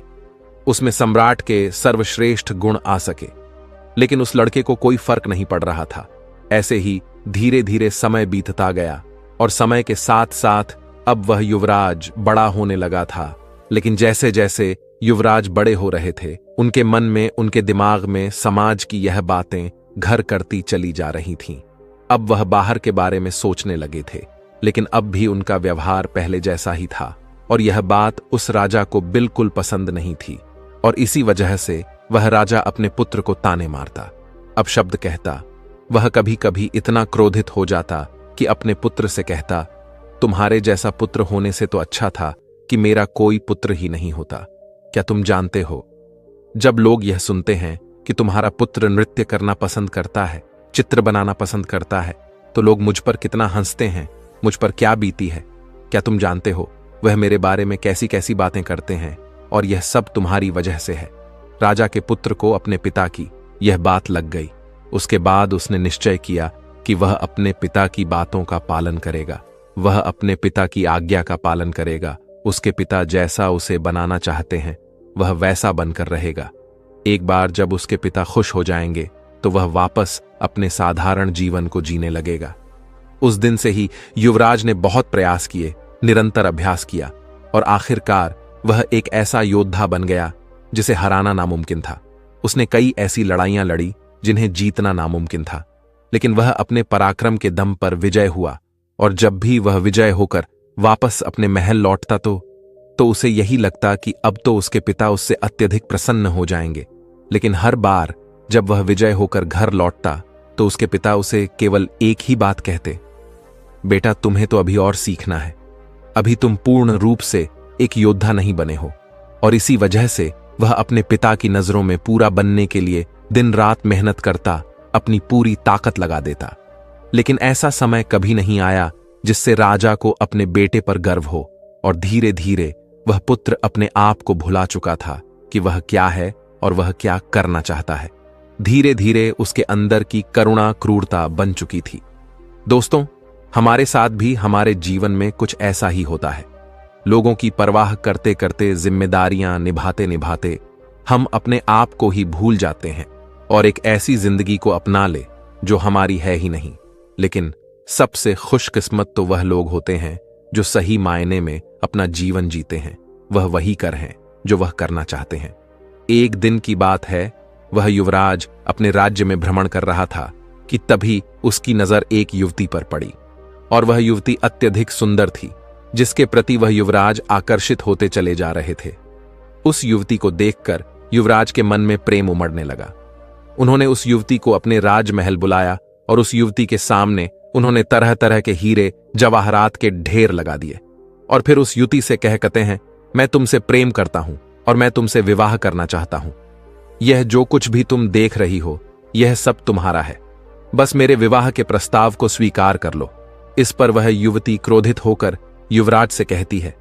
[SPEAKER 1] उसमें सम्राट के सर्वश्रेष्ठ गुण आ सके। लेकिन उस लड़के को कोई फर्क नहीं पड़ रहा था। ऐसे ही धीरे धीरे समय बीतता गया और समय के साथ साथ अब वह युवराज बड़ा होने लगा था। लेकिन जैसे जैसे युवराज बड़े हो रहे थे, उनके मन में, उनके दिमाग में समाज की यह बातें घर करती चली जा रही थीं। अब वह बाहर के बारे में सोचने लगे थे, लेकिन अब भी उनका व्यवहार पहले जैसा ही था और यह बात उस राजा को बिल्कुल पसंद नहीं थी। और इसी वजह से वह राजा अपने पुत्र को ताने मारता, अपशब्द कहता। वह कभी कभी इतना क्रोधित हो जाता कि अपने पुत्र से कहता, तुम्हारे जैसा पुत्र होने से तो अच्छा था कि मेरा कोई पुत्र ही नहीं होता। क्या तुम जानते हो, जब लोग यह सुनते हैं कि तुम्हारा पुत्र नृत्य करना पसंद करता है, चित्र बनाना पसंद करता है, तो लोग मुझ पर कितना हंसते हैं, मुझ पर क्या बीती है। क्या तुम जानते हो वह मेरे बारे में कैसी कैसी बातें करते हैं, और यह सब तुम्हारी वजह से है। राजा के पुत्र को अपने पिता की यह बात लग गई। उसके बाद उसने निश्चय किया कि वह अपने पिता की बातों का पालन करेगा, वह अपने पिता की आज्ञा का पालन करेगा। उसके पिता जैसा उसे बनाना चाहते हैं वह वैसा बनकर रहेगा। एक बार जब उसके पिता खुश हो जाएंगे तो वह वापस अपने साधारण जीवन को जीने लगेगा। उस दिन से ही युवराज ने बहुत प्रयास किए, निरंतर अभ्यास किया और आखिरकार वह एक ऐसा योद्धा बन गया जिसे हराना नामुमकिन था। उसने कई ऐसी लड़ाइयां लड़ी जिन्हें जीतना नामुमकिन था, लेकिन वह अपने पराक्रम के दम पर विजय हुआ। और जब भी वह विजय होकर वापस अपने महल लौटता तो उसे यही लगता कि अब तो उसके पिता उससे अत्यधिक प्रसन्न हो जाएंगे। लेकिन हर बार जब वह विजय होकर घर लौटता तो उसके पिता उसे केवल एक ही बात कहते, बेटा तुम्हें तो अभी और सीखना है, अभी तुम पूर्ण रूप से एक योद्धा नहीं बने हो। और इसी वजह से वह अपने पिता की नजरों में पूरा बनने के लिए दिन रात मेहनत करता, अपनी पूरी ताकत लगा देता। लेकिन ऐसा समय कभी नहीं आया जिससे राजा को अपने बेटे पर गर्व हो। और धीरे धीरे वह पुत्र अपने आप को भुला चुका था कि वह क्या है और वह क्या करना चाहता है। धीरे धीरे उसके अंदर की करुणा क्रूरता बन चुकी थी। दोस्तों, हमारे साथ भी हमारे जीवन में कुछ ऐसा ही होता है। लोगों की परवाह करते करते, जिम्मेदारियां निभाते निभाते हम अपने आप को ही भूल जाते हैं और एक ऐसी जिंदगी को अपना ले जो हमारी है ही नहीं। लेकिन सबसे खुशकिस्मत तो वह लोग होते हैं जो सही मायने में अपना जीवन जीते हैं। वह वही कर हैं जो वह करना चाहते हैं। एक दिन की बात है, वह युवराज अपने राज्य में भ्रमण कर रहा था कि तभी उसकी नजर एक युवती पर पड़ी। और वह युवती अत्यधिक सुंदर थी, जिसके प्रति वह युवराज आकर्षित होते चले जा रहे थे। उस युवती को देखकर युवराज के मन में प्रेम उमड़ने लगा। उन्होंने उस युवती को अपने राजमहल बुलाया और उस युवती के सामने उन्होंने तरह तरह के हीरे जवाहरात के ढेर लगा दिए। और फिर उस युवती से कहते हैं, मैं तुमसे प्रेम करता हूं और मैं तुमसे विवाह करना चाहता हूं। यह जो कुछ भी तुम देख रही हो यह सब तुम्हारा है, बस मेरे विवाह के प्रस्ताव को स्वीकार कर लो। इस पर वह युवती क्रोधित होकर युवराज से कहती है,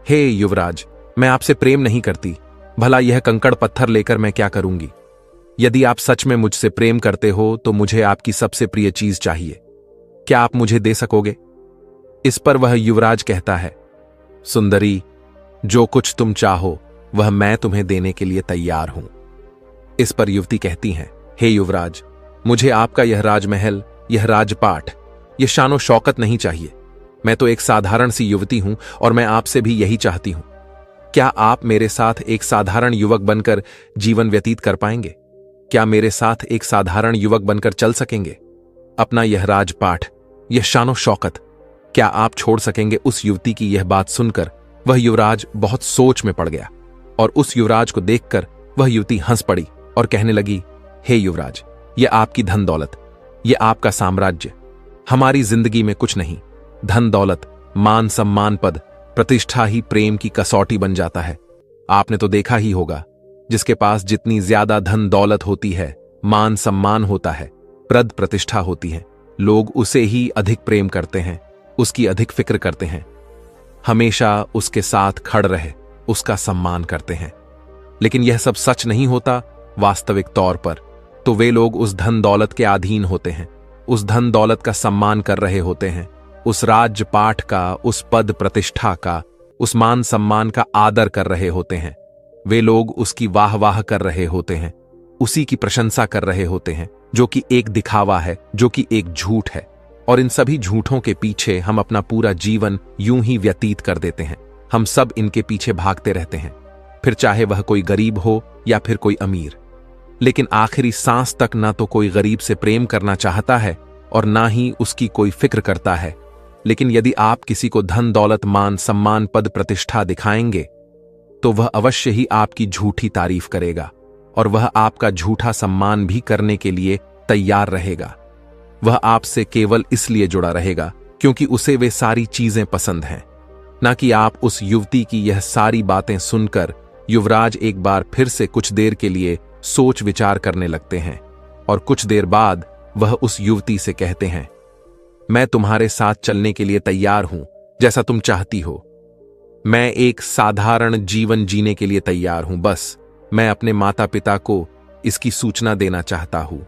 [SPEAKER 1] हे युवराज, मैं आपसे प्रेम नहीं करती, भला यह कंकड़ पत्थर लेकर मैं क्या करूंगी। यदि आप सच में मुझसे प्रेम करते हो तो मुझे आपकी सबसे प्रिय चीज चाहिए, क्या आप मुझे दे सकोगे। इस पर वह युवराज कहता है, सुंदरी, जो कुछ तुम चाहो वह मैं तुम्हें देने के लिए तैयार हूं। इस पर युवती कहती है, हे युवराज, मुझे आपका यह राजमहल, यह राजपाट, यह शानो शौकत नहीं चाहिए। मैं तो एक साधारण सी युवती हूं और मैं आपसे भी यही चाहती हूं। क्या आप मेरे साथ एक साधारण युवक बनकर जीवन व्यतीत कर पाएंगे? क्या मेरे साथ एक साधारण युवक बनकर चल सकेंगे? अपना यह राजपाट, यह शानो शौकत, क्या आप छोड़ सकेंगे? उस युवती की यह बात सुनकर वह युवराज बहुत सोच में पड़ गया और उस युवराज को देखकर वह युवती हंस पड़ी और कहने लगी, हे युवराज, यह आपकी धन दौलत, यह आपका साम्राज्य, हमारी जिंदगी में कुछ नहीं। धन दौलत, मान सम्मान, पद प्रतिष्ठा ही प्रेम की कसौटी बन जाता है। आपने तो देखा ही होगा, जिसके पास जितनी ज्यादा धन दौलत होती है, मान सम्मान होता है, पद प्रतिष्ठा होती है, लोग उसे ही अधिक प्रेम करते हैं, उसकी अधिक फिक्र करते हैं, हमेशा उसके साथ खड़ रहे उसका सम्मान करते हैं। लेकिन यह सब सच नहीं होता। वास्तविक तौर पर तो वे लोग उस धन दौलत के अधीन होते हैं, उस धन दौलत का सम्मान कर रहे होते हैं, उस राज्यपाठ का, उस पद प्रतिष्ठा का, उस मान सम्मान का आदर कर रहे होते हैं। वे लोग उसकी वाह वाह कर रहे होते हैं, उसी की प्रशंसा कर रहे होते हैं, जो कि एक दिखावा है, जो कि एक झूठ है। और इन सभी झूठों के पीछे हम अपना पूरा जीवन यूं ही व्यतीत कर देते हैं। हम सब इनके पीछे भागते रहते हैं, फिर चाहे वह कोई गरीब हो या फिर कोई अमीर। लेकिन आखिरी सांस तक ना तो कोई गरीब से प्रेम करना चाहता है और ना ही उसकी कोई फिक्र करता है। लेकिन यदि आप किसी को धन दौलत मान सम्मान पद प्रतिष्ठा दिखाएंगे तो वह अवश्य ही आपकी झूठी तारीफ करेगा और वह आपका झूठा सम्मान भी करने के लिए तैयार रहेगा। वह आपसे केवल इसलिए जुड़ा रहेगा क्योंकि उसे वे सारी चीजें पसंद हैं। ना कि आप उस युवती की यह सारी बातें सुनकर युवराज एक बार फिर से कुछ देर के लिए सोच विचार करने लगते हैं और कुछ देर बाद वह उस युवती से कहते हैं, मैं तुम्हारे साथ चलने के लिए तैयार हूं, जैसा तुम चाहती हो। मैं एक साधारण जीवन जीने के लिए तैयार हूं, बस मैं अपने माता पिता को इसकी सूचना देना चाहता हूं।